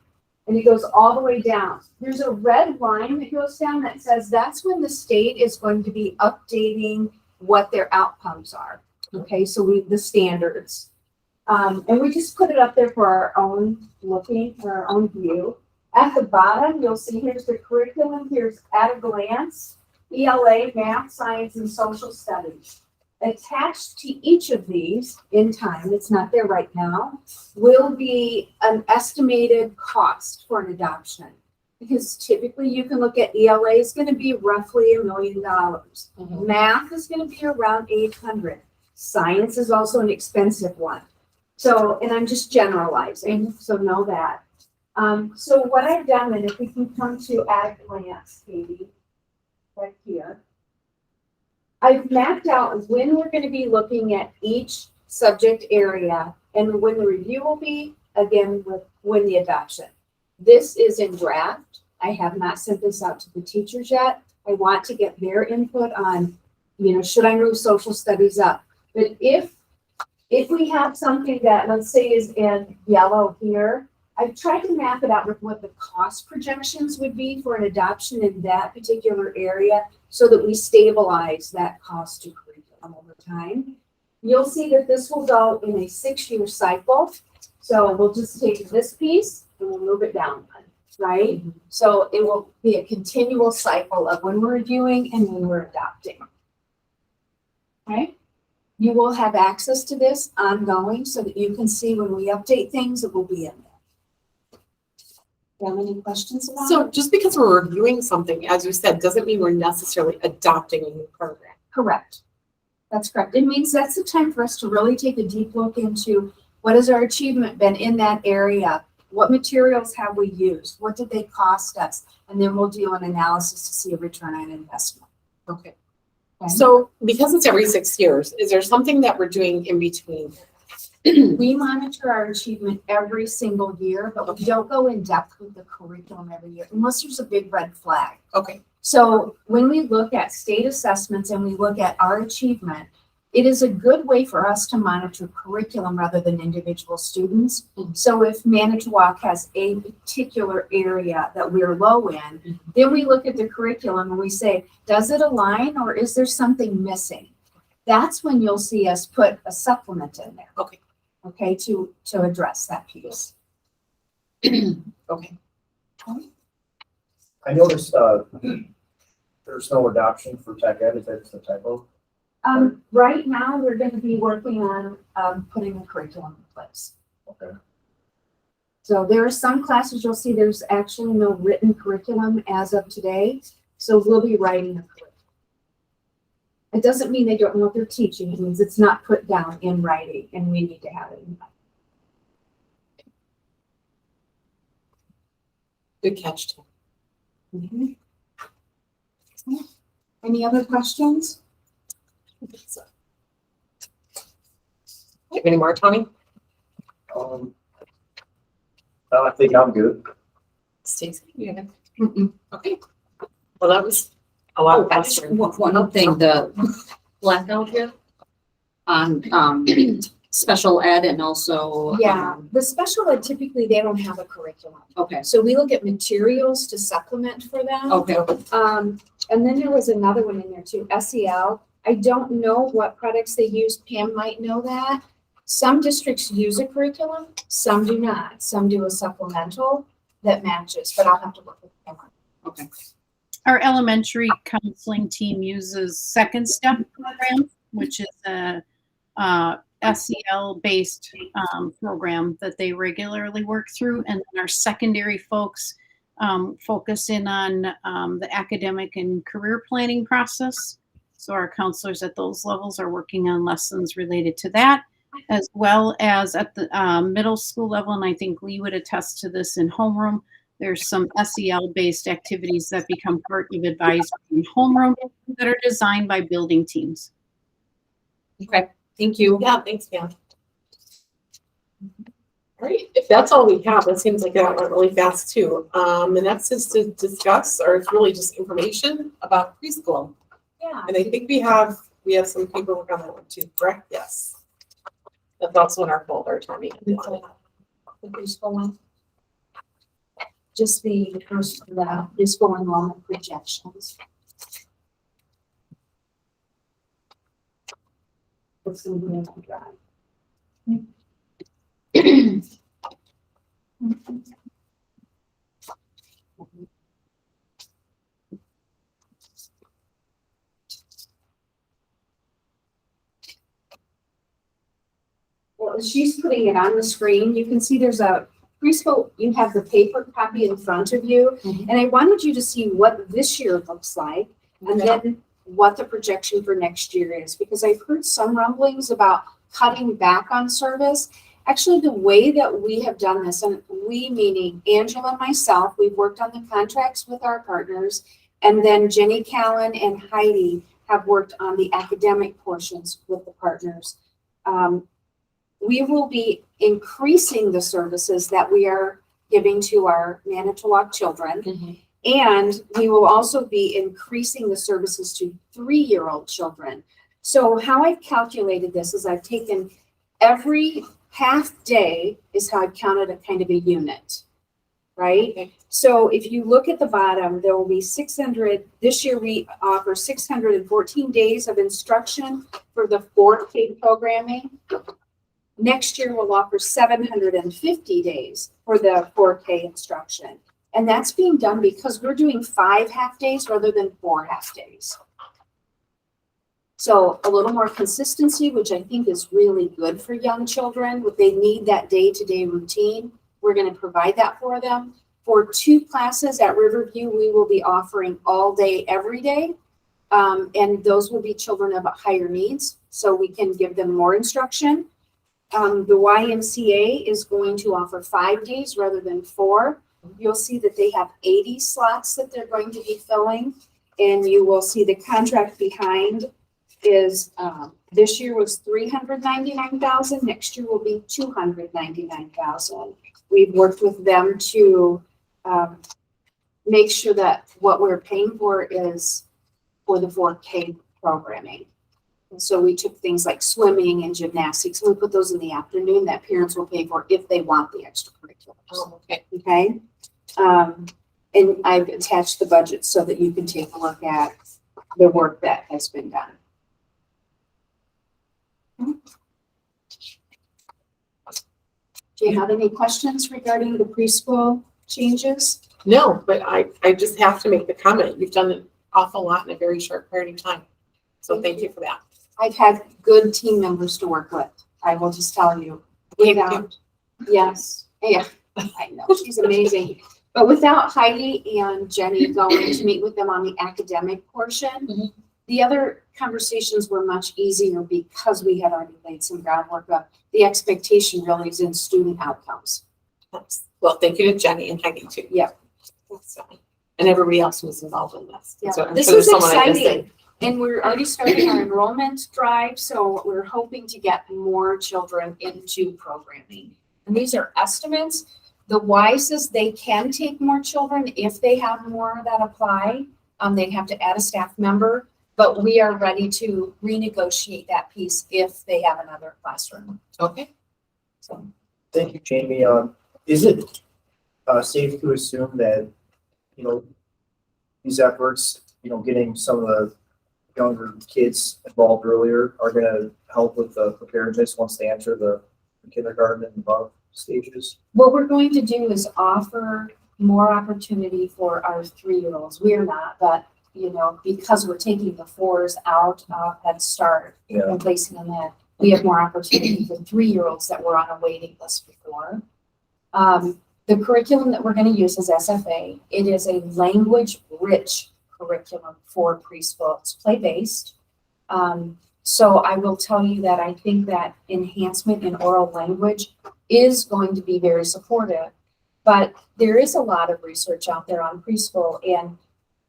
and it goes all the way down. There's a red line that goes down that says that's when the state is going to be updating what their outcomes are, okay? So the standards. And we just put it up there for our own looking, for our own view. At the bottom, you'll see here's the curriculum, here's at a glance, ELA, math, science, and social studies. Attached to each of these in time, it's not there right now, will be an estimated cost for an adoption. Because typically you can look at ELA is going to be roughly $1 million. Mhm. Math is going to be around 800. Science is also an expensive one. So, and I'm just generalizing, so know that. So what I've done, and if we can come to at a glance, Katie, right here. I've mapped out when we're going to be looking at each subject area and when the review will be, again, with when the adoption. This is in draft. I have not sent this out to the teachers yet. I want to get their input on, should I move social studies up? But if we have something that, let's say, is in yellow here, I've tried to map it out with what the cost projections would be for an adoption in that particular area so that we stabilize that cost to curriculum over time. You'll see that this will go in a 6-year cycle. So we'll just take this piece and we'll move it down one, right? Mm-hmm. So it will be a continual cycle of when we're reviewing and when we're adopting. Okay? You will have access to this ongoing so that you can see when we update things, it will be in there. Do you have any questions about it? So just because we're reviewing something, as you said, doesn't mean we're necessarily adopting a new program. Correct. That's correct. It means that's the time for us to really take a deep look into what has our achievement been in that area? What materials have we used? What did they cost us? And then we'll do an analysis to see a return on investment. Okay. Okay? So because it's every 6 years, is there something that we're doing in between? We monitor our achievement every single year, but we don't go in depth with the curriculum every year unless there's a big red flag. Okay. So when we look at state assessments and we look at our achievement, it is a good way for us to monitor curriculum rather than individual students. So if Manitowoc has a particular area that we're low in, then we look at the curriculum and we say, does it align or is there something missing? That's when you'll see us put a supplement in there. Okay. Okay, to address that piece. Okay. I noticed, there's no adoption for tech ed, is that the typo? Right now, we're gonna be working on, putting a curriculum in place. Okay. So there are some classes you'll see there's actually no written curriculum as of today, so we'll be writing a curriculum. It doesn't mean they don't know what they're teaching, it means it's not put down in writing, and we need to have it in writing. Good catch, Tim. Mhm. Any other questions? Any more, Tony? No, I think I'm good. Stacy, you have? Okay. Well, that was a lot faster. One thing, the blackout here on, special ed and also. Yeah, the special ed typically, they don't have a curriculum. Okay, So we look at materials to supplement for them. okay, And then there was another one in there too, SEL. I don't know what products they use. Pam might know that. Some districts use a curriculum, some do not. Some do a supplemental that matches, but I'll have to work with Pam on it. okay. Our elementary counseling team uses Second Step program, which is a SEL-based program that they regularly work through. And then our secondary folks focus in on the academic and career planning process. So our counselors at those levels are working on lessons related to that, as well as at the middle school level. And I think Lee would attest to this in homeroom. There's some SEL-based activities that become part of advisory in homeroom that are designed by building teams. Okay, thank you. Yeah, thanks, Pam. All right, if that's all we have, it seems like that went really fast too. The next is to discuss, or it's really just information about preschool. Yeah. And I think we have some paperwork on that one too, correct? Yes. That's also in our folder, Tommy. if you want it. The preschool one. Just the first, the preschool enrollment projections. It's gonna be in my drive. Well, she's putting it on the screen. You can see there's a preschool, you have the paper copy in front of you. Mhm. And I wanted you to see what this year looks like and then what the projection for next year is, because I've heard some rumblings about cutting back on service. Actually, the way that we have done this, and we meaning Angela and myself, we've worked on the contracts with our partners, and then Jenny Callan and Heidi have worked on the academic portions with the partners. We will be increasing the services that we are giving to our Manitowoc children. Mhm. And we will also be increasing the services to 3-year-old children. So how I've calculated this is I've taken every half day is how I've counted a kind of a unit, right? Okay. So if you look at the bottom, there will be 600, this year we offer 614 days of instruction for the 4K programming. Next year we'll offer 750 days for the 4K instruction. And that's being done because we're doing 5 half days rather than 4 half days. So a little more consistency, which I think is really good for young children. They need that day-to-day routine. We're going to provide that for them. For 2 classes at Riverview, we will be offering all day, every day. And those will be children of higher needs, so we can give them more instruction. The YMCA is going to offer 5 days rather than 4. You'll see that they have 80 slots that they're going to be filling. And you will see the contract behind is, this year was $399,000. Next year will be $299,000. We've worked with them to make sure that what we're paying for is for the 4K programming. And so we took things like swimming and gymnastics, and we put those in the afternoon that parents will pay for if they want the extracurriculars. Oh, okay. Okay? And I've attached the budget so that you can take a look at the work that has been done. Do you have any questions regarding the preschool changes? No, but I just have to make the comment. You've done an awful lot in a very short period of time. So thank you for that. I've had good team members to work with. I will just tell you. Without, yes, yeah, I know, she's amazing. But without Heidi and Jenny going to meet with them on the academic portion, the other conversations were much easier because we had already laid some groundwork up. The expectation really is in student outcomes. Well, thank you to Jenny and Heidi too. Yeah. So, and everybody else who was involved in this. Yeah. So I'm This sure there's is someone I missed. exciting. And we're already starting our enrollment drive, so we're hoping to get more children into programming. And these are estimates. The wisest, they can take more children if they have more that apply. They'd have to add a staff member, but we are ready to renegotiate that piece if they have another classroom. Okay. So Thank you, Jamie. Is it safe to assume that, you know, these efforts, you know, getting some of the younger kids involved earlier are going to help with the preparedness once they enter the kindergarten and above stages? what we're going to do is offer more opportunity for our 3-year-olds. We're not, but you know, because we're taking the 4s out of Head Start Yeah. and placing them in, we have more opportunity for 3-year-olds that were on a waiting list before. The curriculum that we're going to use is SFA. It is a language-rich curriculum for preschool. It's play-based. So I will tell you that I think that enhancement in oral language is going to be very supportive. But there is a lot of research out there on preschool, and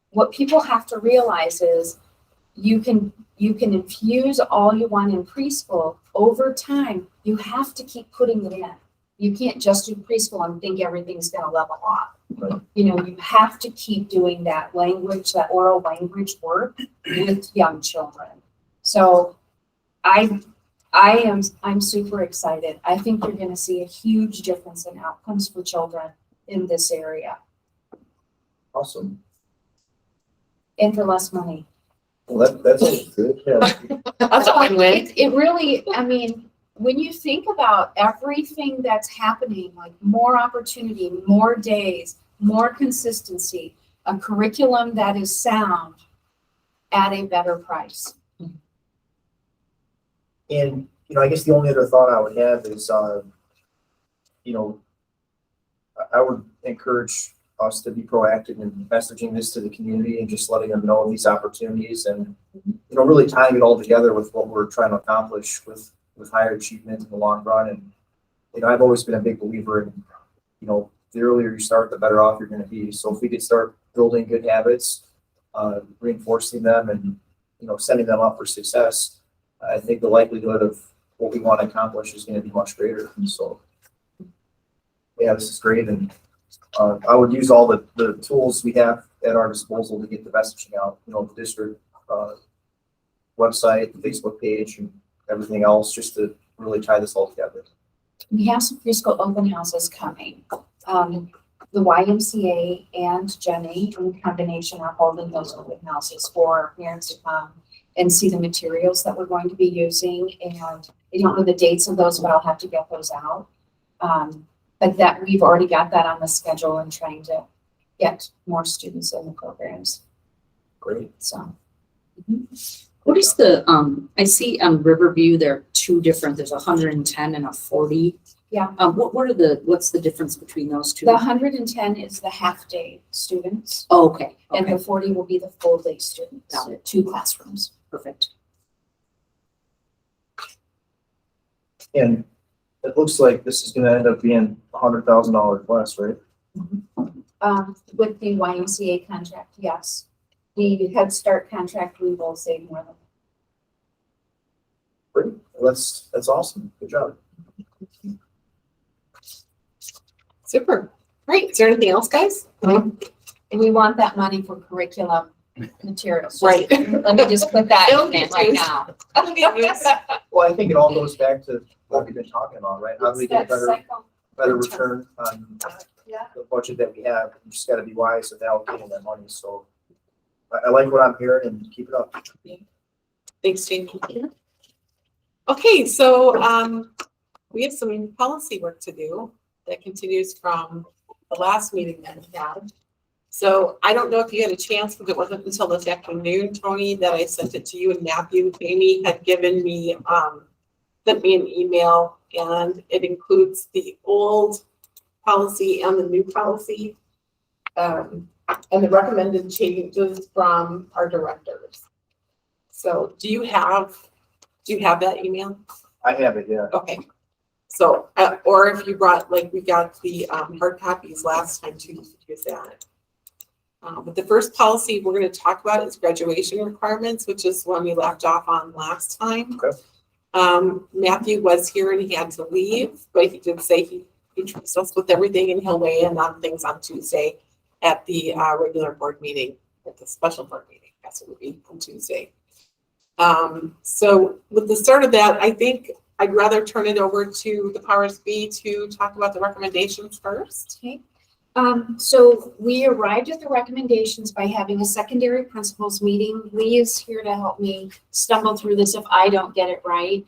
what people have to realize is you can infuse all you want in preschool. Over time, you have to keep putting it in. You can't just do preschool and think everything's going to level off. Right. You know, you have to keep doing that language, that oral language work with young children. So I'm super excited. I think you're going to see a huge difference in outcomes for children in this area Awesome. and for less money. Well, that's good. Yeah. That's a win-win. It really, I mean, when you think about everything that's happening, like more opportunity, more days, more consistency, a curriculum that is sound at a better price. And, you know, I guess the only other thought I would have is, you know, I would encourage us to be proactive in messaging this to the community and just letting them know of these opportunities and, you know, really tying it all together with what we're trying to accomplish with higher achievement in the long run. And, you know, I've always been a big believer in, you know, the earlier you start, the better off you're going to be. So if we could start building good habits, reinforcing them and, you know, setting them up for success, I think the likelihood of what we want to accomplish is going to be much greater. So, yeah, this is great. And I would use all the tools we have at our disposal to get the messaging out, you know, the district website, the Facebook page, and everything else, just to really tie this all together. We have some preschool open houses coming. The YMCA and Jenny in combination are holding those open houses for parents to come and see the materials that we're going to be using. And I don't know the dates of those, but I'll have to get those out. But that we've already got that on the schedule and trying to get more students in the programs. Great. So. What is the, I see on Riverview, there are two different, there's 110 and a 40. Yeah. What's the difference between those two? The 110 is the half-day students, Oh, okay, and okay, the 40 will be the full-day students. Got it. 2 classrooms. perfect. And it looks like this is gonna end up being $100,000 less, right? With the YMCA contract, yes. The Head Start contract, we will save more than. Great. That's awesome. Good job. Super. Great. Is there anything else, guys? And we want that money for curriculum materials. Right. Let me just put that in there right now. Well, I think it all goes back to what we've been talking about, right? How do we get That better cycle. return on Yeah. the budget that we have? You just gotta be wise with allocating that money, so I like what I'm hearing and keep it up. Thanks, Jamie. Okay, so we have some policy work to do that continues from the last meeting that we had. So I don't know if you had a chance, because it wasn't until this afternoon, Tony, that I sent it to you and Matthew. Jamie had given me, sent me an email, and it includes the old policy and the new policy. And the recommended changes from our directors. So do you have that email? I have it, yeah. Okay. So, or if you brought, like, we got the hard copies last time too, you could use that. But the first policy we're going to talk about is graduation requirements, which is one we left off on last time. Okay. Matthew was here and he had to leave, but he did say he trusts us with everything and he'll weigh in on things on Tuesday at the regular board meeting, at the special board meeting. That's what it would be on Tuesday. So with the start of that, I think I'd rather turn it over to the powers be to talk about the recommendations first. Okay. So we arrived at the recommendations by having a secondary principals meeting. Lee is here to help me stumble through this if I don't get it right.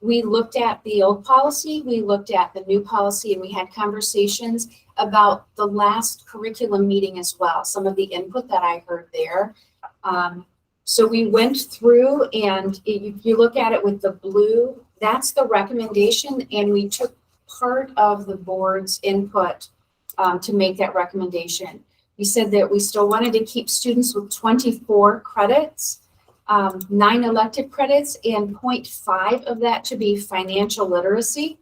We looked at the old policy, we looked at the new policy, and we had conversations about the last curriculum meeting as well, some of the input that I heard there. So we went through, and if you look at it with the blue, that's the recommendation, and we took part of the board's input to make that recommendation. We said that we still wanted to keep students with 24 credits, 9 elective credits, and 0.5 of that to be financial literacy.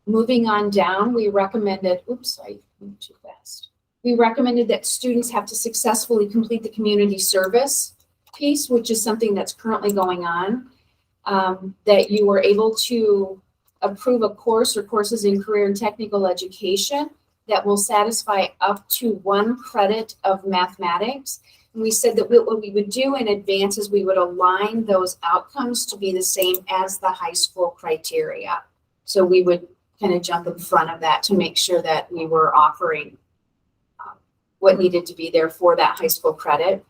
Moving on down, we recommended, oops, I moved too fast. We recommended that students have to successfully complete the community service piece, which is something that's currently going on. That you were able to approve a course or courses in career and technical education that will satisfy up to 1 credit of mathematics. And we said that what we would do in advance is we would align those outcomes to be the same as the high school criteria. So we would kind of jump in front of that to make sure that we were offering what needed to be there for that high school credit.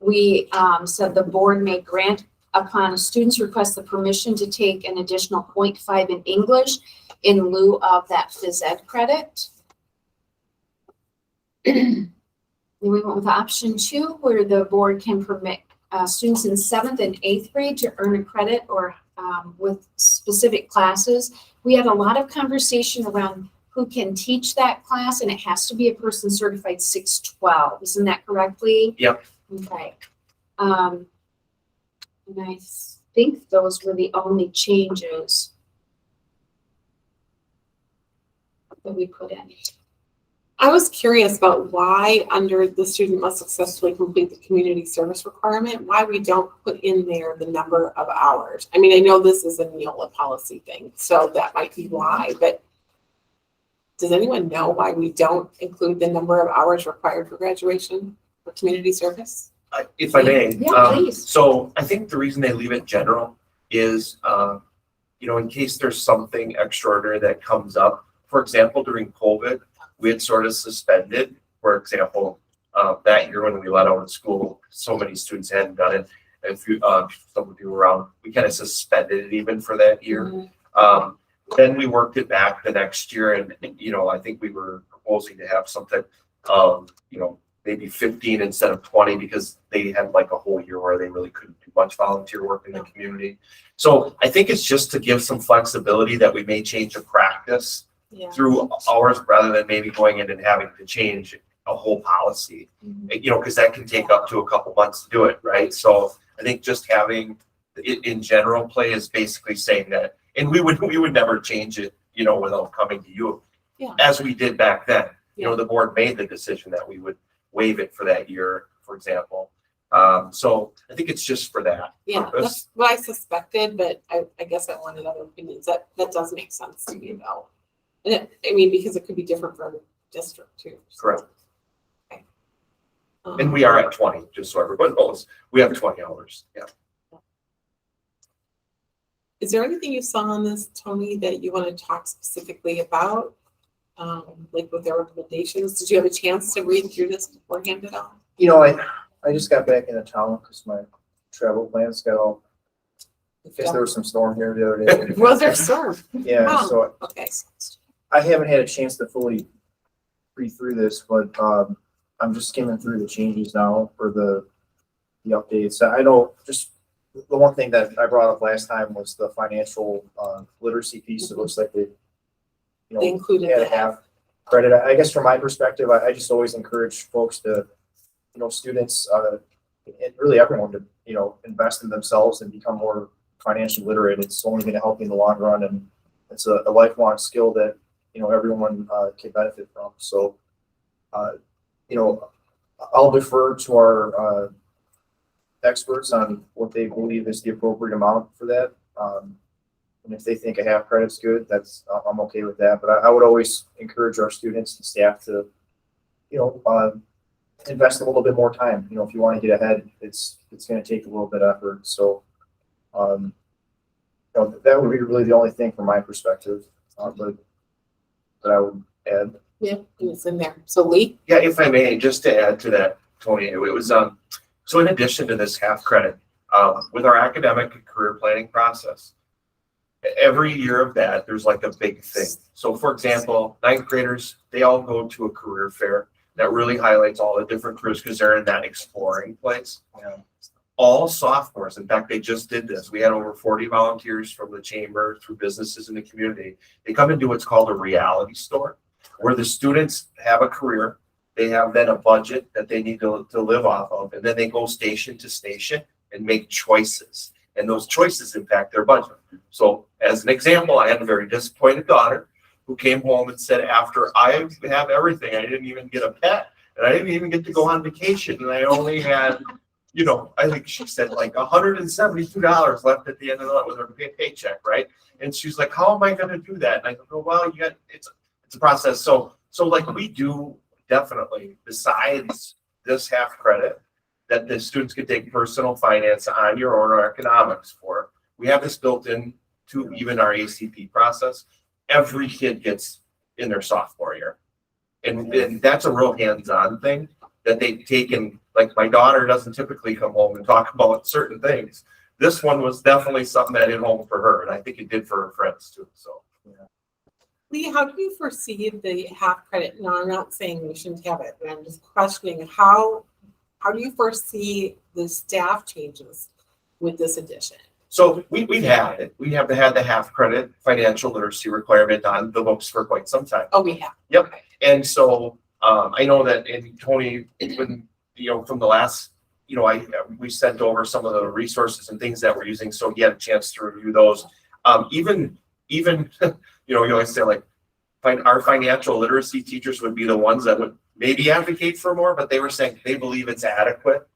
We said the board may grant upon a student's request the permission to take an additional 0.5 in English in lieu of that phys ed credit. Then we went with option 2, where the board can permit students in 7th and 8th grade to earn a credit or with specific classes. We had a lot of conversation around who can teach that class, and it has to be a person certified 612. Isn't that correctly? Yep. Okay. And I think those were the only changes that we put in. I was curious about why under the student must successfully complete the community service requirement, why we don't put in there the number of hours. I mean, I know this is a Neola policy thing, so that might be why, but does anyone know why we don't include the number of hours required for graduation for community service? If I may. Yeah, please. So I think the reason they leave it general is, in case there's something extraordinary that comes up. For example, during COVID, we had sort of suspended, for example, that year when we let out of school, so many students hadn't done it. And some of you were around, we kind of suspended it even for that year. Mm-hmm. Then we worked it back the next year, and I think we were proposing to have something, maybe 15 instead of 20 because they had like a whole year where they really couldn't do much volunteer work in the community. So I think it's just to give some flexibility that we may change a practice Yeah. through ours rather than maybe going in and having to change a whole policy, you know, because that can take up to a couple months to do it, right? So I think just having it in general play is basically saying that, and we would never change it, you know, without coming to you. Yeah. As we did back then, you know, Yeah. the board made the decision that we would waive it for that year, for example. So I think it's just for that. Yeah, purpose. that's what I suspected, but I guess I wanted other opinions. That does make sense to me though. And I mean, because it could be different for every district too. so. Correct. Okay. And we are at 20, just so everyone knows, we have 20 hours, yeah. Is there anything you saw on this, Tony, that you want to talk specifically about? Like with their recommendations? Did you have a chance to read through this beforehand at all? You know, I just got back into town because my travel plans got all, I guess there was some storm here the other day. Was there a storm? Yeah, Oh. so Okay. I haven't had a chance to fully read through this, but I'm just skimming through the changes now for the updates. I know just the one thing that I brought up last time was the financial literacy piece. It looks like they, you They know, included had that. half credit. I guess from my perspective, I just always encourage folks to, you know, students, and really everyone to, you know, invest in themselves and become more financially literate. It's only going to help you in the long run, and it's a lifelong skill that, you know, everyone can benefit from. So, you know, I'll defer to our experts on what they believe is the appropriate amount for that. And if they think a half credit's good, I'm okay with that. But I would always encourage our students and staff to, you know, invest a little bit more time. You know, if you want to get ahead, it's going to take a little bit of effort. So, you know, that would be really the only thing from my perspective. But that I would add. Yeah, it's in there. So Lee? Yeah, if I may, just to add to that, Tony, it was, so in addition to this half credit, with our academic and career planning process, every year of that, there's like a big thing. So for example, ninth graders, they all go to a career fair that really highlights all the different careers because they're in that exploring place. Yeah. All sophomores, in fact, they just did this. We had over 40 volunteers from the chamber through businesses in the community. They come and do what's called a reality store, where the students have a career. They have then a budget that they need to live off of, and then they go station to station and make choices. And those choices impact their budget. So as an example, I had a very disappointed daughter who came home and said, after I have everything, I didn't even get a pet, and I didn't even get to go on vacation, and I only had, you know, I think she said like $172 left at the end of the month with her paycheck, right? And she's like, how am I going to do that? And I go, well, it's a process. So like we do definitely, besides this half credit that the students can take personal finance on your own or economics for, we have this built in to even our ACP process. Every kid gets in their sophomore year. And that's a real hands-on thing that they've taken. Like my daughter doesn't typically come home and talk about certain things. This one was definitely something that hit home for her, and I think it did for her friends too. So, yeah. Lee, how do you foresee the half credit? No, I'm not saying we shouldn't have it, but I'm just questioning how do you foresee the staff changes with this addition? So we've had it. We have had the half credit financial literacy requirement on the books for quite some time. Oh, we have. Yep. Okay. And so I know that, and Tony, when, you know, from the last, you know, we sent over some of the resources and things that we're using, so he had a chance to review those. Even you know, you always say like, our financial literacy teachers would be the ones that would maybe advocate for more, but they were saying they believe it's adequate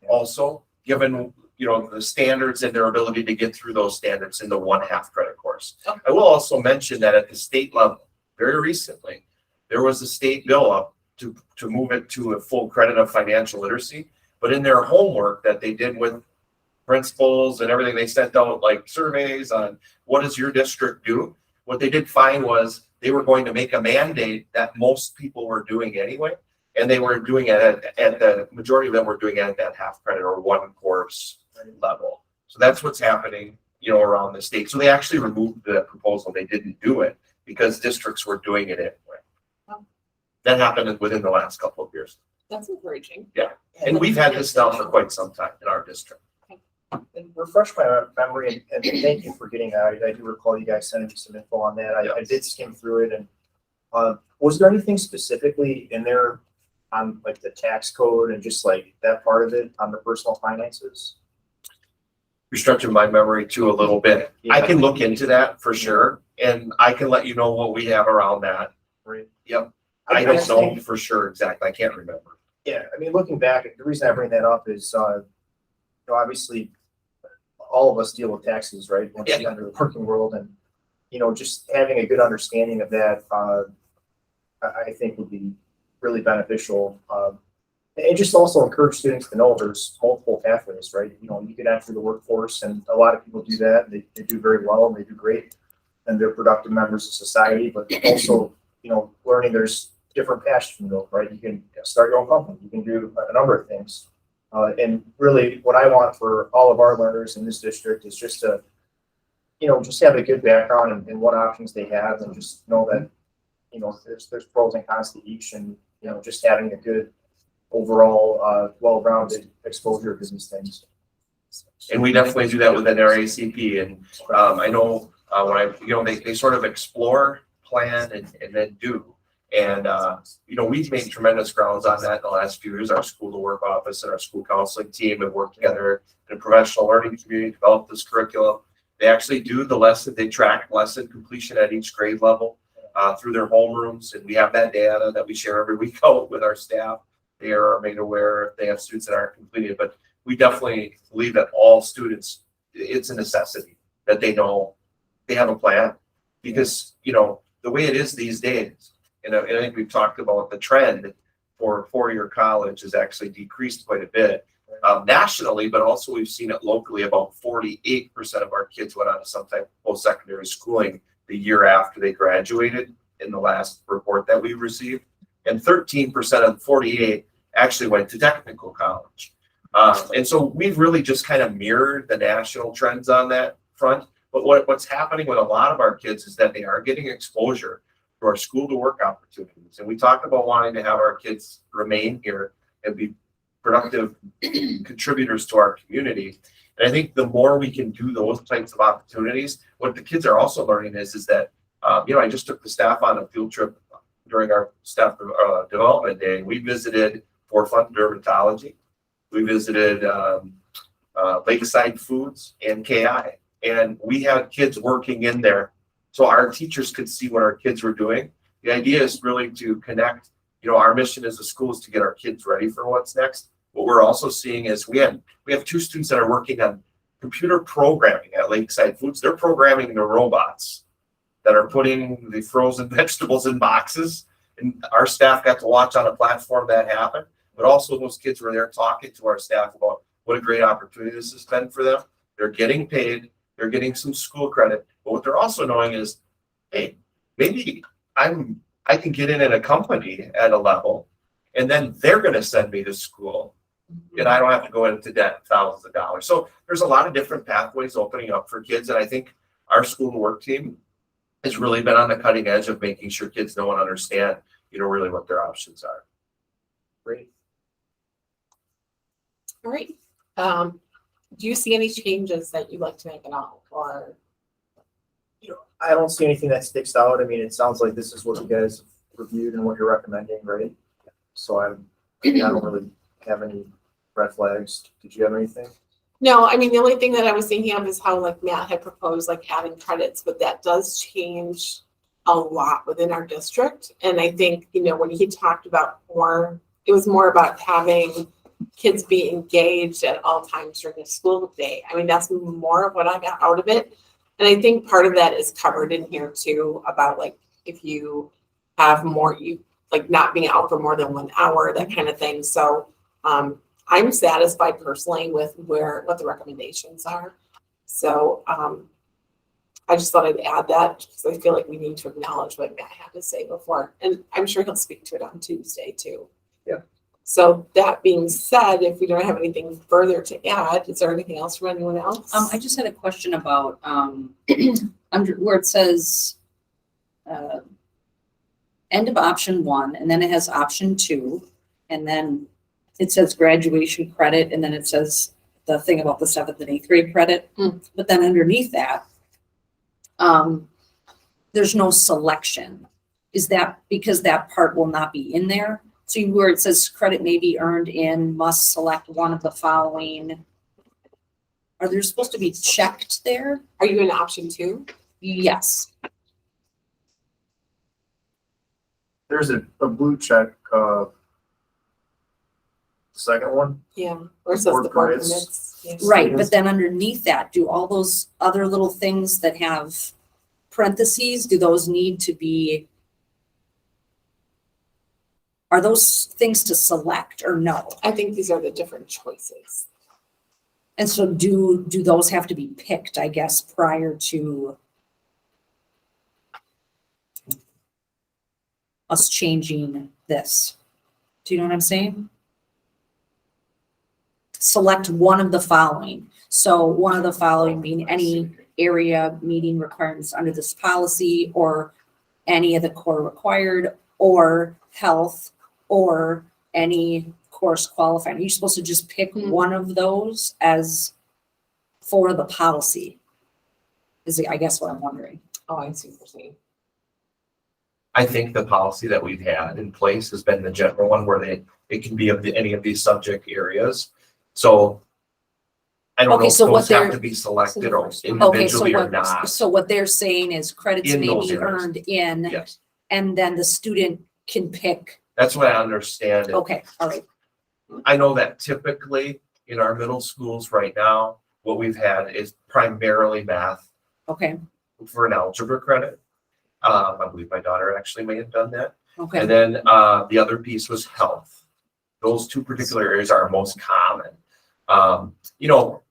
also, given, you know, the standards and their ability to get through those standards in the one half credit course. Okay. I will also mention that at the state level, very recently, there was a state bill up to move it to a full credit of financial literacy, but in their homework that they did with principals and everything, they sent out like surveys on what does your district do? What they did find was they were going to make a mandate that most people were doing anyway, and they were doing it at the majority of them were doing it at that half credit or one course level. So that's what's happening, you know, around the state. So they actually removed the proposal. They didn't do it because districts were doing it anyway. That happened within the last couple of years. That's encouraging. And we've had this now for quite some time in our district. And refresh my memory, and thank you for getting that. I do recall you guys sending me some info on that. I did skim through it, and was there anything specifically in there on like the tax code and just like that part of it on the personal finances? You're stretching my memory too a little bit. I can look into that for sure, and I can let you know what we have around that. Right. Yep. I just don't know think- for sure exactly. I can't remember. Yeah, I mean, looking back, the reason I bring that up is, obviously, all of us deal with taxes, right? Once you enter the working world, and, just having a good understanding of that, I think would be really beneficial. And just also encourage students to know there's multiple pathways, right? You get enter the workforce, and a lot of people do that. They do very well, and they do great, and they're productive members of society, but also, learning there's different paths you can go, right? You can start your own company. You can do a number of things. And really what I want for all of our learners in this district is just to, just have a good background in what options they have, and just know that, there's pros and cons to each, and, just having a good overall, well-rounded exposure to these things. And we definitely do that within our ACP. And I know when they sort of explore, plan, and then do. And, we've made tremendous grounds on that in the last few years. Our school to work office and our school counseling team have worked together in a professional learning community to develop this curriculum. They actually do the lesson, they track lesson completion at each grade level through their homerooms. And we have that data that we share every week out with our staff. They are made aware if they have students that aren't completed. But we definitely believe that all students, it's a necessity that they know they have a plan. Because, the way it is these days, and I think we've talked about the trend for four-year college has actually decreased quite a bit nationally, but also we've seen it locally. About 48% of our kids went on to some type of post-secondary schooling the year after they graduated in the last report that we received. And 13% of the 48 actually went to technical college. And so we've really just kind of mirrored the national trends on that front. But what's happening with a lot of our kids is that they are getting exposure to our school to work opportunities. And we talk about wanting to have our kids remain here and be productive contributors to our community. And I think the more we can do those types of opportunities, what the kids are also learning is that, I just took the staff on a field trip during our staff development day. We visited Forefront Dermatology. We visited Lakeside Foods and KI. And we had kids working in there so our teachers could see what our kids were doing. The idea is really to connect, our mission as a school is to get our kids ready for what's next. What we're also seeing is we have two students that are working on computer programming at Lakeside Foods. They're programming the robots that are putting the frozen vegetables in boxes. And our staff got to watch on a platform that happened. But also those kids were there talking to our staff about what a great opportunity this has been for them. They're getting paid. They're getting some school credit. But what they're also knowing is, hey, maybe I can get in at a company at a level, and then they're going to send me to school, and I don't have to go into debt thousands of dollars. So there's a lot of different pathways opening up for kids, and I think our school to work team has really been on the cutting edge of making sure kids know and understand, really what their options are. Great. All right. Do you see any changes that you'd like to make at all, or? I don't see anything that sticks out. I mean, it sounds like this is what you guys have reviewed and what you're recommending, right? So I don't really have any red flags. Did you have anything? No, I mean, the only thing that I was thinking of is how Matt had proposed adding credits, but that does change a lot within our district. And I think, when he talked about it was more about having kids be engaged at all times during the school day. I mean, that's more of what I got out of it. And I think part of that is covered in here too, about if you have more, not being out for more than 1 hour, that kind of thing. So I'm satisfied personally with what the recommendations are. So I just thought I'd add that because I feel like we need to acknowledge what Matt had to say before. And I'm sure he'll speak to it on Tuesday too. Yeah. So that being said, if we don't have anything further to add, is there anything else from anyone else? I just had a question about under where it says end of option 1, and then it has option 2. and then it says graduation credit, and then it says the thing about the 7th and 8th grade credit. But then underneath that, there's no selection. Is that because that part will not be in there? So where it says credit may be earned in, must select one of the following. Are they supposed to be checked there? Are you in option 2? Yes. There's a blue check, second one. Yeah. Or it says the board Permits. permits. Yes. Right, but then underneath that, do all those other little things that have parentheses, do those need to be? Are those things to select or no? I think these are the different choices. And so do those have to be picked, I guess, prior to us changing this? Do you know what I'm saying? Select one of the following. So one of the following being any area meeting requirements under this policy, or any of the core required, or health, or any course qualifying. Are you supposed to just pick one of those as for the policy? Is it, I guess what I'm wondering. Oh, I see what you're saying. I think the policy that we've had in place has been the general one where it can be of any of these subject areas. So I don't know Okay, if so what those have they're- to be selected or Okay, so individually or not. what they're saying is credits In may those be areas. earned in, Yes, and then the student can pick. that's what I understand. Okay, all right. I know that typically in our middle schools right now, what we've had is primarily math Okay, for an algebra credit. I believe my daughter actually may have done that. okay. And then the other piece was health. Those two particular areas are most common.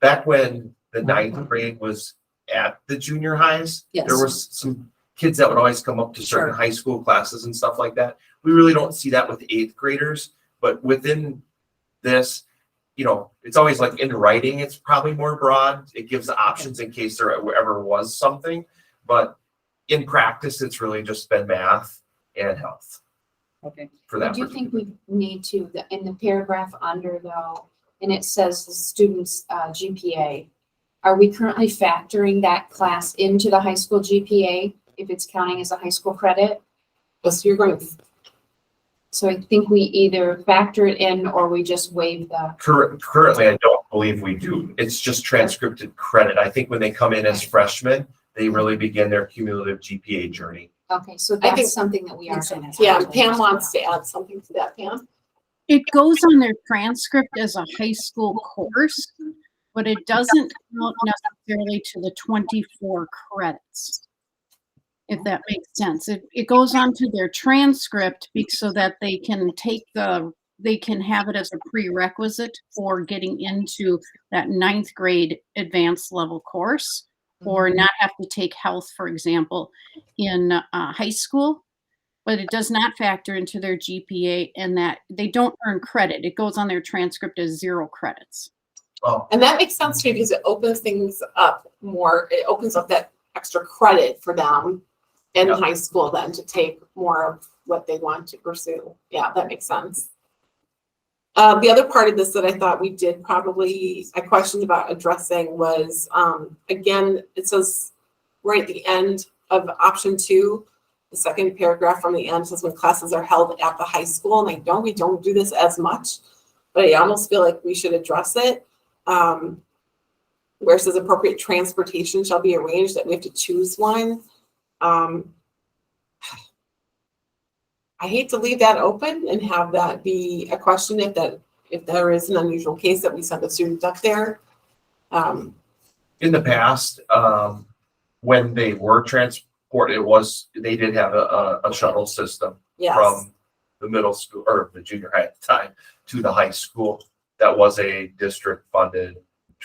Back when the 9th grade was at the junior highs, Yes. there was some kids that would always come up to certain Sure. high school classes and stuff like that. We really don't see that with 8th graders, but within this, it's always like in writing, it's probably more broad. It gives the options in case there ever was something, but in practice, it's really just been math and health Okay. for that. Do you think we need to, in the paragraph under though, and it says the student's GPA, are we currently factoring that class into the high school GPA if it's counting as a high school credit? So you're going, So I think we either factor it in or we just waive the, Currently, I don't believe we do. It's just transcripted credit. I think when they come in as freshmen, they really begin their cumulative GPA journey. okay, so I think- that's something that we are Yes, gonna. yeah, have to- Pam wants to add something to that, Pam. It goes on their transcript as a high school course, but it doesn't count necessarily to the 24 credits. If that makes sense. It goes onto their transcript so that they can they can have it as a prerequisite for getting into that 9th grade advanced level course, or not have to take health, for example, in high school. But it does not factor into their GPA, and that they don't earn credit. It goes on their transcript as 0 credits. Oh, And that makes sense to me because it opens things up more. It opens up that extra credit for them in Yeah. high school then to take more of what they want to pursue. Yeah, that makes sense. The other part of this that I thought we did I questioned about addressing was, again, it says right at the end of option 2, the second paragraph from the end says when classes are held at the high school, and we don't do this as much, but I almost feel like we should address it. Where it says appropriate transportation shall be arranged, that we have to choose one. I hate to leave that open and have that be a question if there is an unusual case that we send a student up there. in the past, when they were transported, they did have a shuttle system Yes, from the middle school or the junior high at the time to the high school. That was a district funded.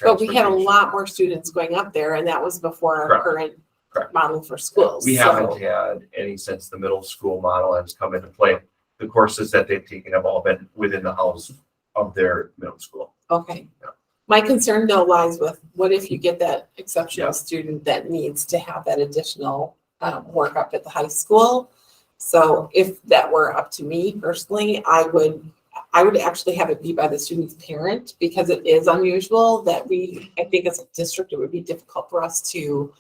but we had a lot more students going up there, and that was before our Correct. current Correct. model for schools. We so- haven't had any since the middle school model has come into play. The courses that they've taken have all been within the house of their middle school. Okay. My concern though lies with, what if you get that Yeah. exceptional student that needs to have that additional work up at the high school? So if that were up to me personally, I would I would actually have it be by the student's parent because it is unusual that I think as a district, it would be difficult for us to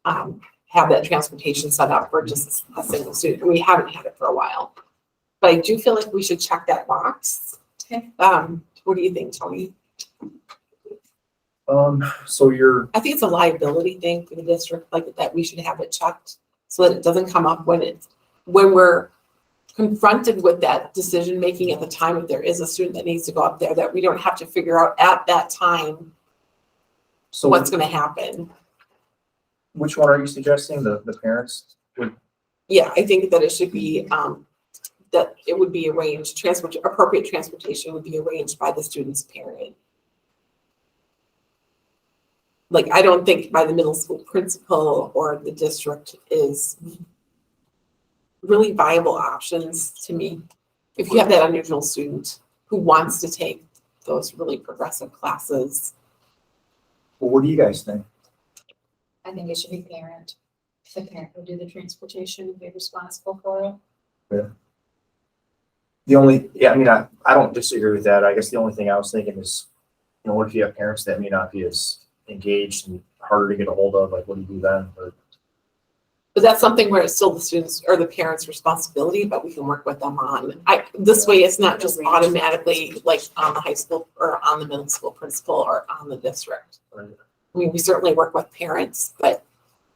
have that transportation set up for just a single student. We haven't had it for a while. But I do feel like we should check that box. Okay. What do you think, Tony? So you're, I think it's a liability thing for the district, like that we should have it checked so that it doesn't come up when we're confronted with that decision making at the time, if there is a student that needs to go up there, that we don't have to figure out at that time so what's going to happen. which one are you suggesting? The parents would, Yeah, I think that it should be, that it would be arranged, appropriate transportation would be arranged by the student's parent. Like, I don't think by the middle school principal or the district is really viable options to me. If you have that unusual student who wants to take those really progressive classes. well, what do you guys think? I think it should be parent. The parent would do the transportation and be responsible for it. The only, yeah, I mean, I don't disagree with that. I guess the only thing I was thinking is, you know, what if you have parents that may not be as engaged and harder to get a hold of, like what do you do then? But that's something where it's still the students or the parents' responsibility, but we can work with them on. This way it's not just automatically like on the high school or on the middle school principal or on the district. I mean, we certainly work with parents, but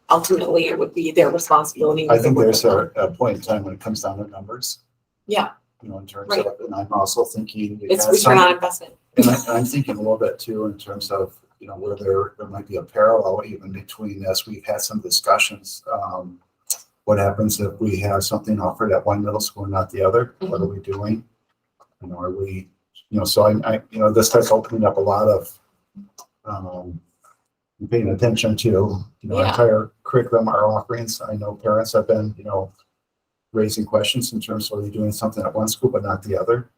ultimately it would be their responsibility. I think there's a point in time when it comes down to numbers. Yeah. You know, in terms Right. of, and I'm also thinking. It's return on investment. And I'm thinking a little bit too, in terms of, you know, where there might be a parallel even between, as we've had some discussions, what happens if we have something offered at one middle school and not the other? What are we doing? You know, are we, you know, so I you know, this starts opening up a lot of, paying attention to, you know, our Yeah. entire curriculum, our offerings. I know parents have been, you know, raising questions in terms of, are you doing something at one school but not the other?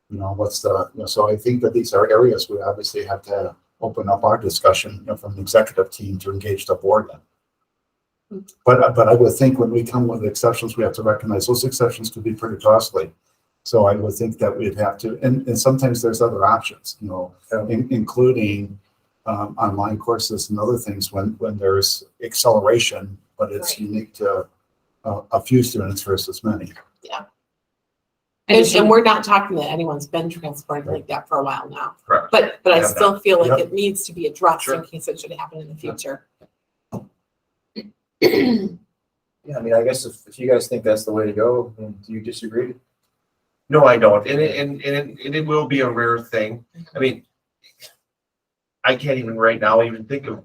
You know, what's the, you know, so I think that these are areas we obviously have to open up our discussion, you know, from the executive team to engage the board in. But I would think when we come with exceptions, we have to recognize those exceptions could be pretty costly. So I would think that we'd have to, and sometimes there's other options, you know, including online courses and other things when there's acceleration, but it's Right. unique to a few students versus many. And we're not talking that anyone's been transported like that for a while now. Correct. But I Yeah. still feel like Yep. it needs to be addressed in Sure. case it should happen in the future. Yeah, I mean, I guess if you guys think that's the way to go, then do you disagree? No, I don't. And it will be a rare thing. I mean, I can't even right now even think of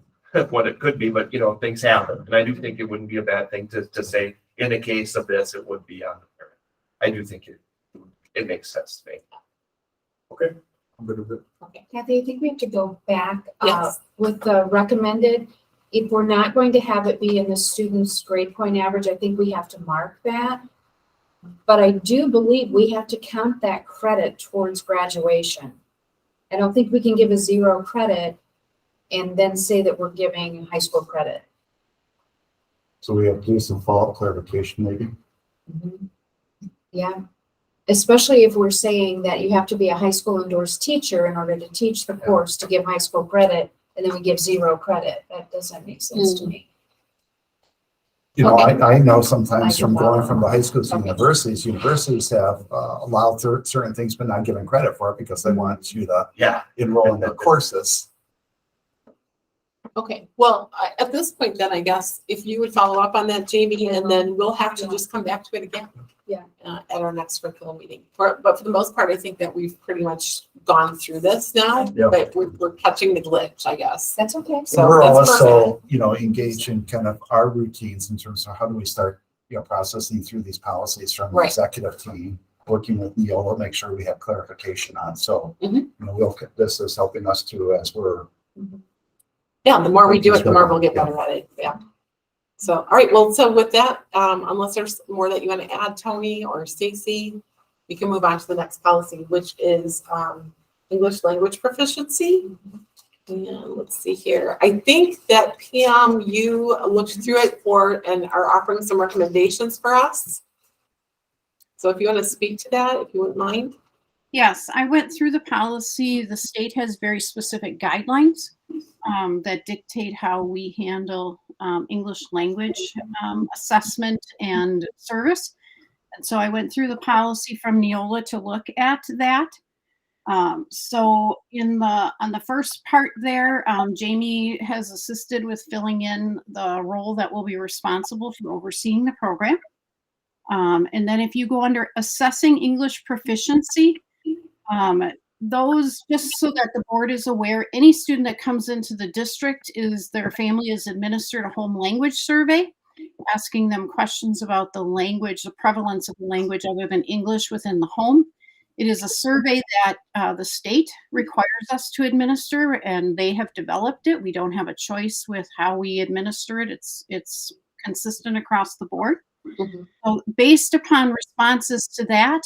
what it could be, but you know, things happen. And I do think it wouldn't be a bad thing to say, in the case of this, it would be on the parent. I do think it makes sense to me. I'm good with it. Okay. Kathy, I think we have to go back Yes. with the recommended. If we're not going to have it be in the student's grade point average, I think we have to mark that. But I do believe we have to count that credit towards graduation. I don't think we can give a 0 credit and then say that we're giving high school credit. So we have to do some follow-up clarification maybe. Yeah, especially if we're saying that you have to be a high school endorsed teacher in order to teach the course to give high school credit, and then we give 0 credit. That doesn't make sense to me. You know, Okay. I know sometimes I from can going follow. from the high schools to Okay. universities have allowed certain things but not given credit for it because they want you to Yeah. enroll in the courses. Okay, well, at this point then, I guess, if you would follow up on that, Jamie, and then we'll have to just come back to it again. Yeah. At our next curriculum meeting. But for the most part, I think that we've pretty much gone through this now, Yeah. but we're catching the glitch, I guess. That's okay. And So we're that's also, you know, engaged in kind of our routines in terms of how do we start, you know, processing through these policies from the Right. executive team, working with Neola, make sure we have clarification on. So, Mhm. you know, this is helping us to, as we're, Yeah, the more we do it, the more we'll get better at it, yeah. So, all right, well, so with that, unless there's more that you want to add, Tony or Stacy, we can move on to the next policy, which is English language proficiency. And let's see here. I think that Pam, you looked through it and are offering some recommendations for us. So if you want to speak to that, if you wouldn't mind. Yes, I went through the policy. The state has very specific guidelines that dictate how we handle English language assessment and service. And so I went through the policy from Neola to look at that. So on the first part there, Jamie has assisted with filling in the role that will be responsible for overseeing the program. And then if you go under assessing English proficiency, those, just so that the board is aware, any student that comes into the district their family is administered a home language survey, asking them questions about the language, the prevalence of the language other than English within the home. It is a survey that the state requires us to administer, and they have developed it. We don't have a choice with how we administer it. It's consistent across the board. Mhm. So based upon responses to that,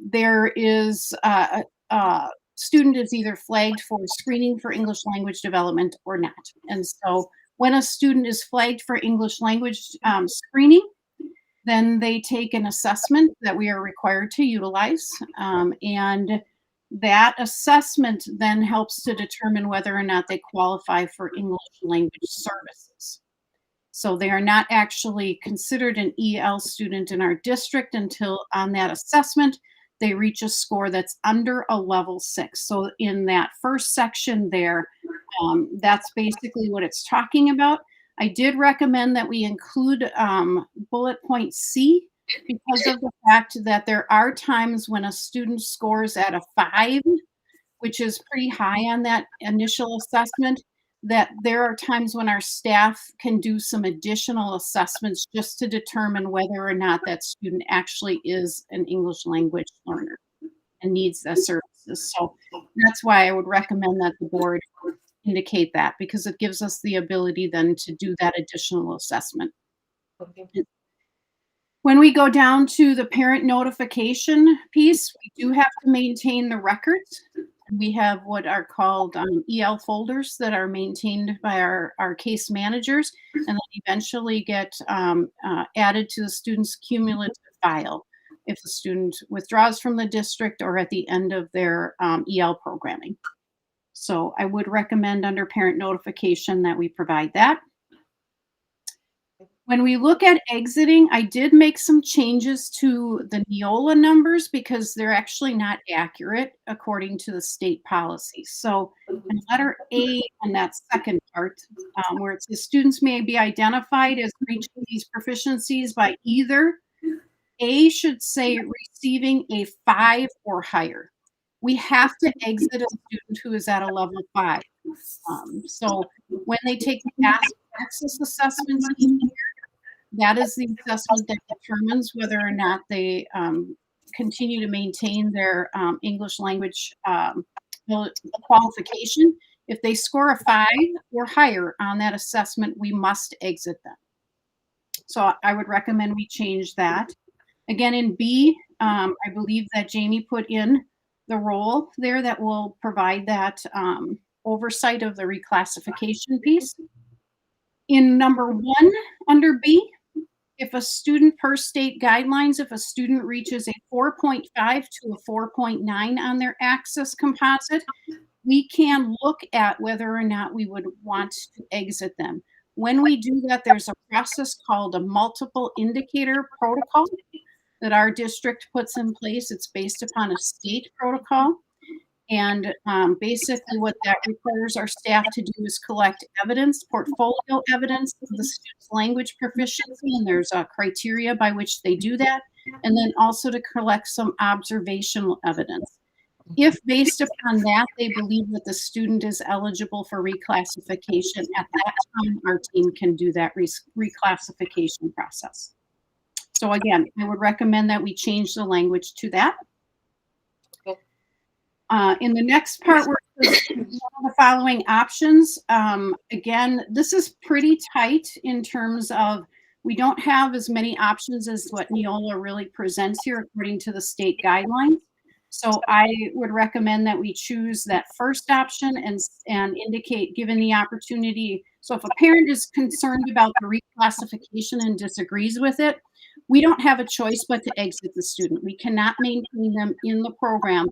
there is a student is either flagged for screening for English language development or not. And so when a student is flagged for English language screening, then they take an assessment that we are required to utilize. And that assessment then helps to determine whether or not they qualify for English language services. So they are not actually considered an EL student in our district until on that assessment, they reach a score that's under a level 6. So in that first section there, that's basically what it's talking about. I did recommend that we include bullet point C because of the fact that there are times when a student scores at a 5, which is pretty high on that initial assessment, that there are times when our staff can do some additional assessments just to determine whether or not that student actually is an English language learner and needs the services. So that's why I would recommend that the board indicate that, because it gives us the ability then to do that additional assessment. Okay. When we go down to the parent notification piece, we do have to maintain the records. We have what are called EL folders that are maintained by our case managers, and then eventually get added to the student's cumulative file if the student withdraws from the district or at the end of their EL programming. So I would recommend under parent notification that we provide that. When we look at exiting, I did make some changes to the Neola numbers because they're actually not accurate according to the state policy. So in letter A on that second part, where it says students may be identified as reaching these proficiencies by either, A should say receiving a 5 or higher. We have to exit a student who is at a level 5. So when they take the access assessments each year, that is the assessment that determines whether or not they continue to maintain their English language qualification. If they score a 5 or higher on that assessment, we must exit them. So I would recommend we change that. Again, in B, I believe that Jamie put in the role there that will provide that oversight of the reclassification piece. In number 1 under B, if a student per state guidelines, if a student reaches a 4.5 to a 4.9 on their access composite, we can look at whether or not we would want to exit them. When we do that, there's a process called a multiple indicator protocol that our district puts in place. It's based upon a state protocol. And basically what that requires our staff to do is collect evidence, portfolio evidence of the student's language proficiency, and there's a criteria by which they do that, and then also to collect some observational evidence. If based upon that, they believe that the student is eligible for reclassification, at that time, our team can do that reclassification process. So again, I would recommend that we change the language to that. In the next part, we're the following options. Again, this is pretty tight in terms of we don't have as many options as what Neola really presents here according to the state guidelines. So I would recommend that we choose that first option and indicate given the opportunity. So if a parent is concerned about the reclassification and disagrees with it, we don't have a choice but to exit the student. We cannot maintain them in the program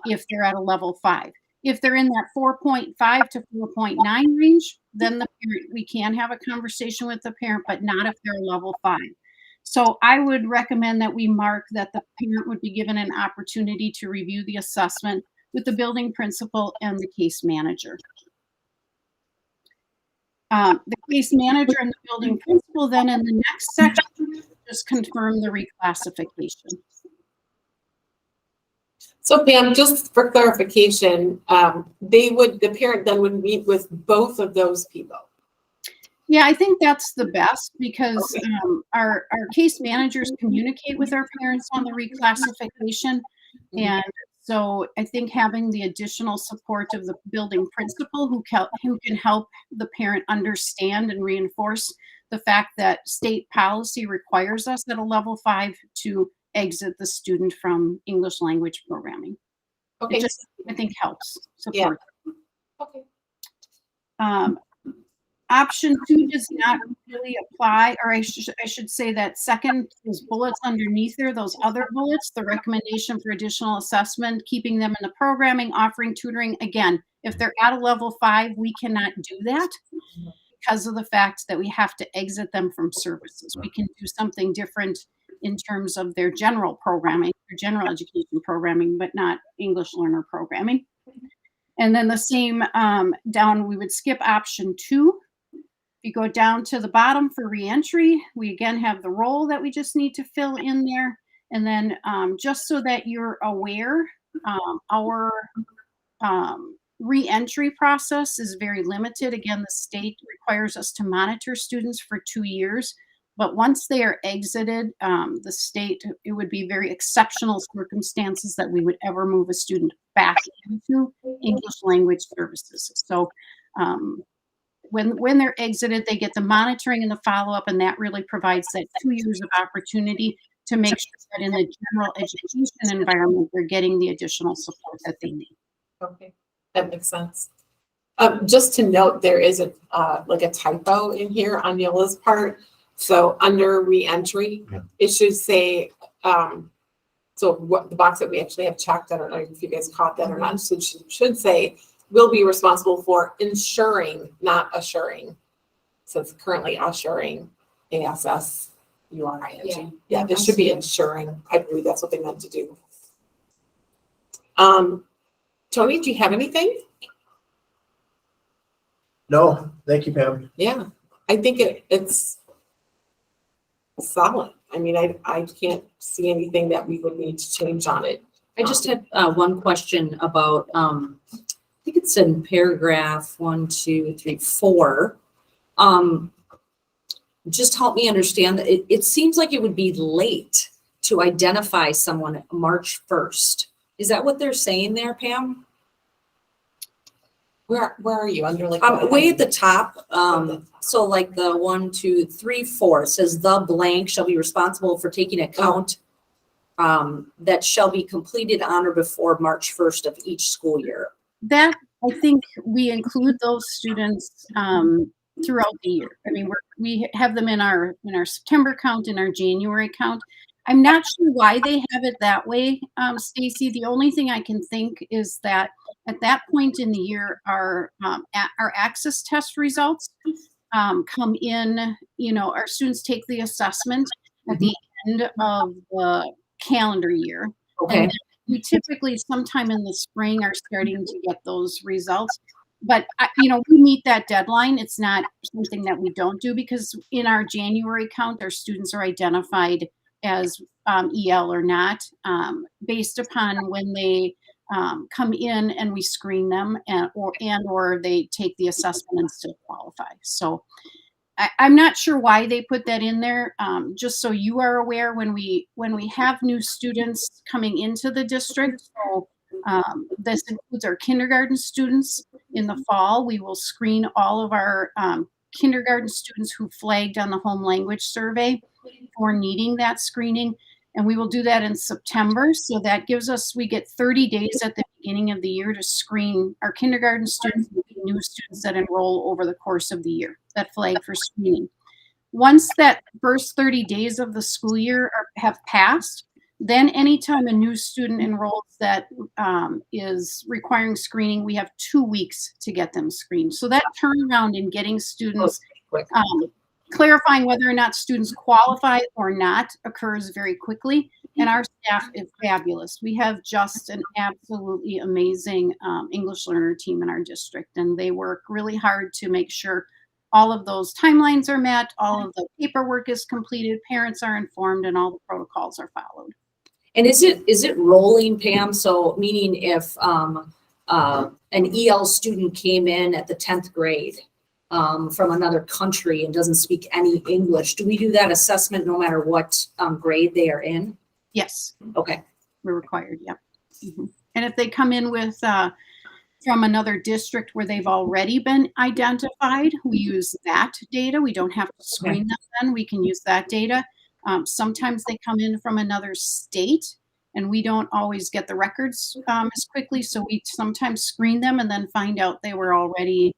if they're at a level 5. If they're in that 4.5 to 4.9 range, then the parent, we can have a conversation with the parent, but not if they're level 5. So I would recommend that we mark that the parent would be given an opportunity to review the assessment with the building principal and the case manager. The case manager and the building principal then in the next section just confirm the reclassification. So Pam, just for clarification, the parent then would meet with both of those people. Yeah, I think that's the best because our case managers communicate with our parents on the reclassification. And so I think having the additional support of the building principal who can help the parent understand and reinforce the fact that state policy requires us at a level 5 to exit the student from English language programming. Okay. It just, I think, helps Yeah. support. Okay. Option 2 does not really apply, or I should say that second, those bullets underneath there, those other bullets, the recommendation for additional assessment, keeping them in the programming, offering tutoring. Again, if they're at a level 5, we cannot do that because of the fact that we have to exit them from services. We can do something different in terms of their general programming, their general education programming, but not English learner programming. And then the same down, we would skip option 2. If you go down to the bottom for reentry, we again have the role that we just need to fill in there. And then just so that you're aware, our reentry process is very limited. Again, the state requires us to monitor students for 2 years. But once they are exited, the state, it would be very exceptional circumstances that we would ever move a student back into English language services. So when they're exited, they get the monitoring and the follow-up, and that really provides that 2 years of opportunity to make sure that in the general education environment, they're getting the additional support that they need. Okay, that makes sense. Just to note, there is a like a typo in here on Neola's part. So under reentry, it should say, so what the box that we actually have checked, I don't know if you guys caught that or not, so it should say, will be responsible for ensuring, not assuring. So it's currently assuring, ASSURING. Yeah, this should be ensuring. I believe that's what they meant to do. Tony, do you have anything? No, thank you, Pam. Yeah, I think it's solid. I mean, I can't see anything that we would need to change on it. I just had one question about, I think it's in paragraph 1, 2, 3, 4. Just help me understand that it seems like it would be late to identify someone March 1st. Is that what they're saying there, Pam? Where are you under like? Way at the top. So like the 1, 2, 3, 4 says the blank shall be responsible for taking account that shall be completed on or before March 1st of each school year. That, I think we include those students throughout the year. I mean, we have them in our September count, in our January count. I'm not sure why they have it that way, Stacy. The only thing I can think is that at that point in the year, our access test results come in. You know, our students take the assessment at the end of the calendar year. Okay. And we typically sometime in the spring are starting to get those results. But, you know, we meet that deadline. It's not something that we don't do because in our January count, our students are identified as EL or not, based upon when they come in and we screen them or they take the assessment and still qualify. So I'm not sure why they put that in there. Just so you are aware, when we have new students coming into the district, so this includes our kindergarten students. In the fall, we will screen all of our kindergarten students who flagged on the home language survey for needing that screening. And we will do that in September. So that gives us, we get 30 days at the beginning of the year to screen our kindergarten students and new students that enroll over the course of the year that flag for screening. Once that first 30 days of the school year have passed, then anytime a new student enrolls that is requiring screening, we have 2 weeks to get them screened. So that turnaround in getting students, clarifying whether or not students qualify or not occurs very quickly. And our staff is fabulous. We have just an absolutely amazing English learner team in our district, and they work really hard to make sure all of those timelines are met, all of the paperwork is completed, parents are informed, and all the protocols are followed. And is it rolling, Pam? So meaning if an EL student came in at the 10th grade from another country and doesn't speak any English, do we do that assessment no matter what grade they are in? Yes. Okay. We're required, yeah. And if they come in with from another district where they've already been identified, we use that data. We don't have to screen them then. We can use that data. Sometimes they come in from another state and we don't always get the records as quickly. So we sometimes screen them and then find out they were already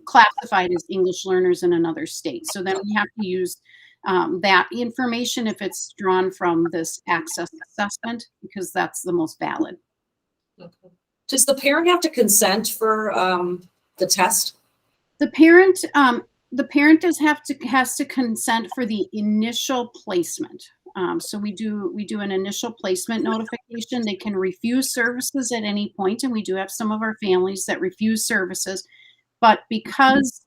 classified as English learners in another state. So then we have to use that information if it's drawn from this access assessment, because that's the most valid. Does the parent have to consent for the test? The parent has to consent for the initial placement. So we do an initial placement notification. They can refuse services at any point, and we do have some of our families that refuse services. But because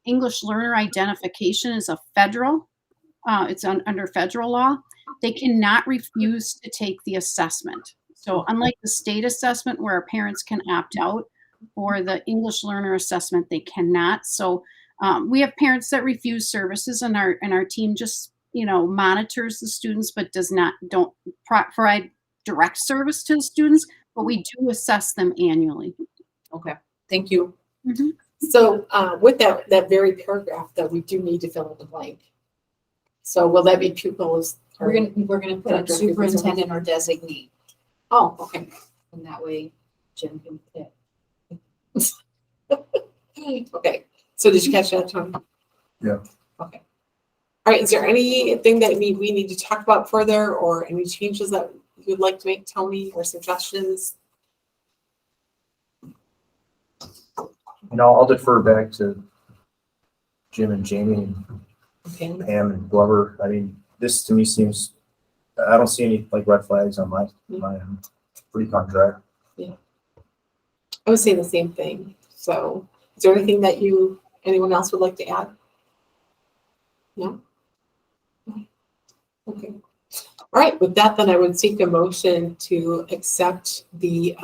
English learner identification is a federal, it's under federal law, they cannot refuse to take the assessment. So unlike the state assessment where our parents can opt out, or the English learner assessment, they cannot. So we have parents that refuse services, and our team just monitors the students, but don't provide direct service to the students. But we do assess them annually. Okay, thank you. Mm-hmm. So with that very paragraph, though, we do need to fill in the blank. So will that be pupils? We're gonna put a superintendent or designee, Oh, okay. and that way Jim can pick. Okay. So did you catch that, Tony? Yeah. Okay. All right. Is there anything that we need to talk about further, or any changes that you would like to make, Tony, or suggestions? I'll defer back to Jim and Jamie Okay. and Pam and Glover. I mean, this to me seems, I don't see any like red flags on my end. Pretty contract. I would say the same thing. So is there anything that anyone else would like to add? No? Okay. All right, with that, then I would seek a motion to accept the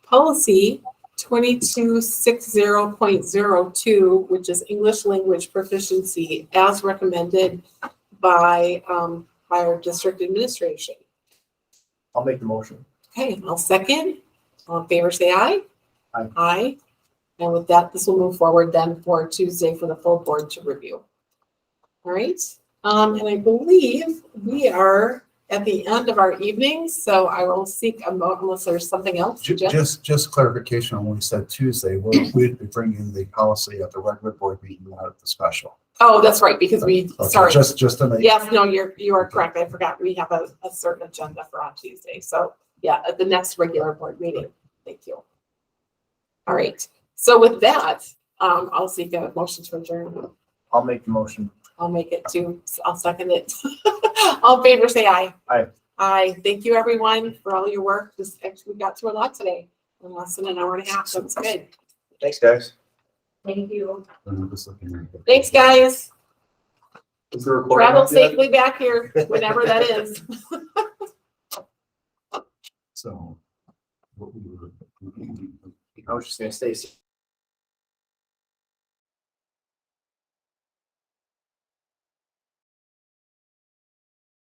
policy 2260.02, which is English language proficiency, as recommended by our district administration. I'll make the motion. Okay, I'll second. All in favor, say aye. Aye. Aye. And with that, this will move forward then for Tuesday for the full board to review. All right. And I believe we are at the end of our evening, so I will seek a motion unless there's something else. Jeff? Just clarification on when we said Tuesday, we'd be bringing the policy at the regular board meeting, not at the special. Oh, that's right, because Okay, sorry. Just to make. Yes, no, you are correct. I forgot. We have a certain agenda for on Tuesday. So yeah, at the next regular board meeting. Thank you. All right. So with that, I'll seek a motion to adjourn. I'll make the motion. I'll make it too. I'll second it. All in favor, say aye. Aye. Aye. Thank you, everyone, for all your work. We got through a lot today in less than an hour and a half. That's good. Thanks, guys. Thank you. I'm just looking at it. Thanks, guys. Is the recording Travel up yet? safely back here, whenever that is. So. what we were- I was just gonna say,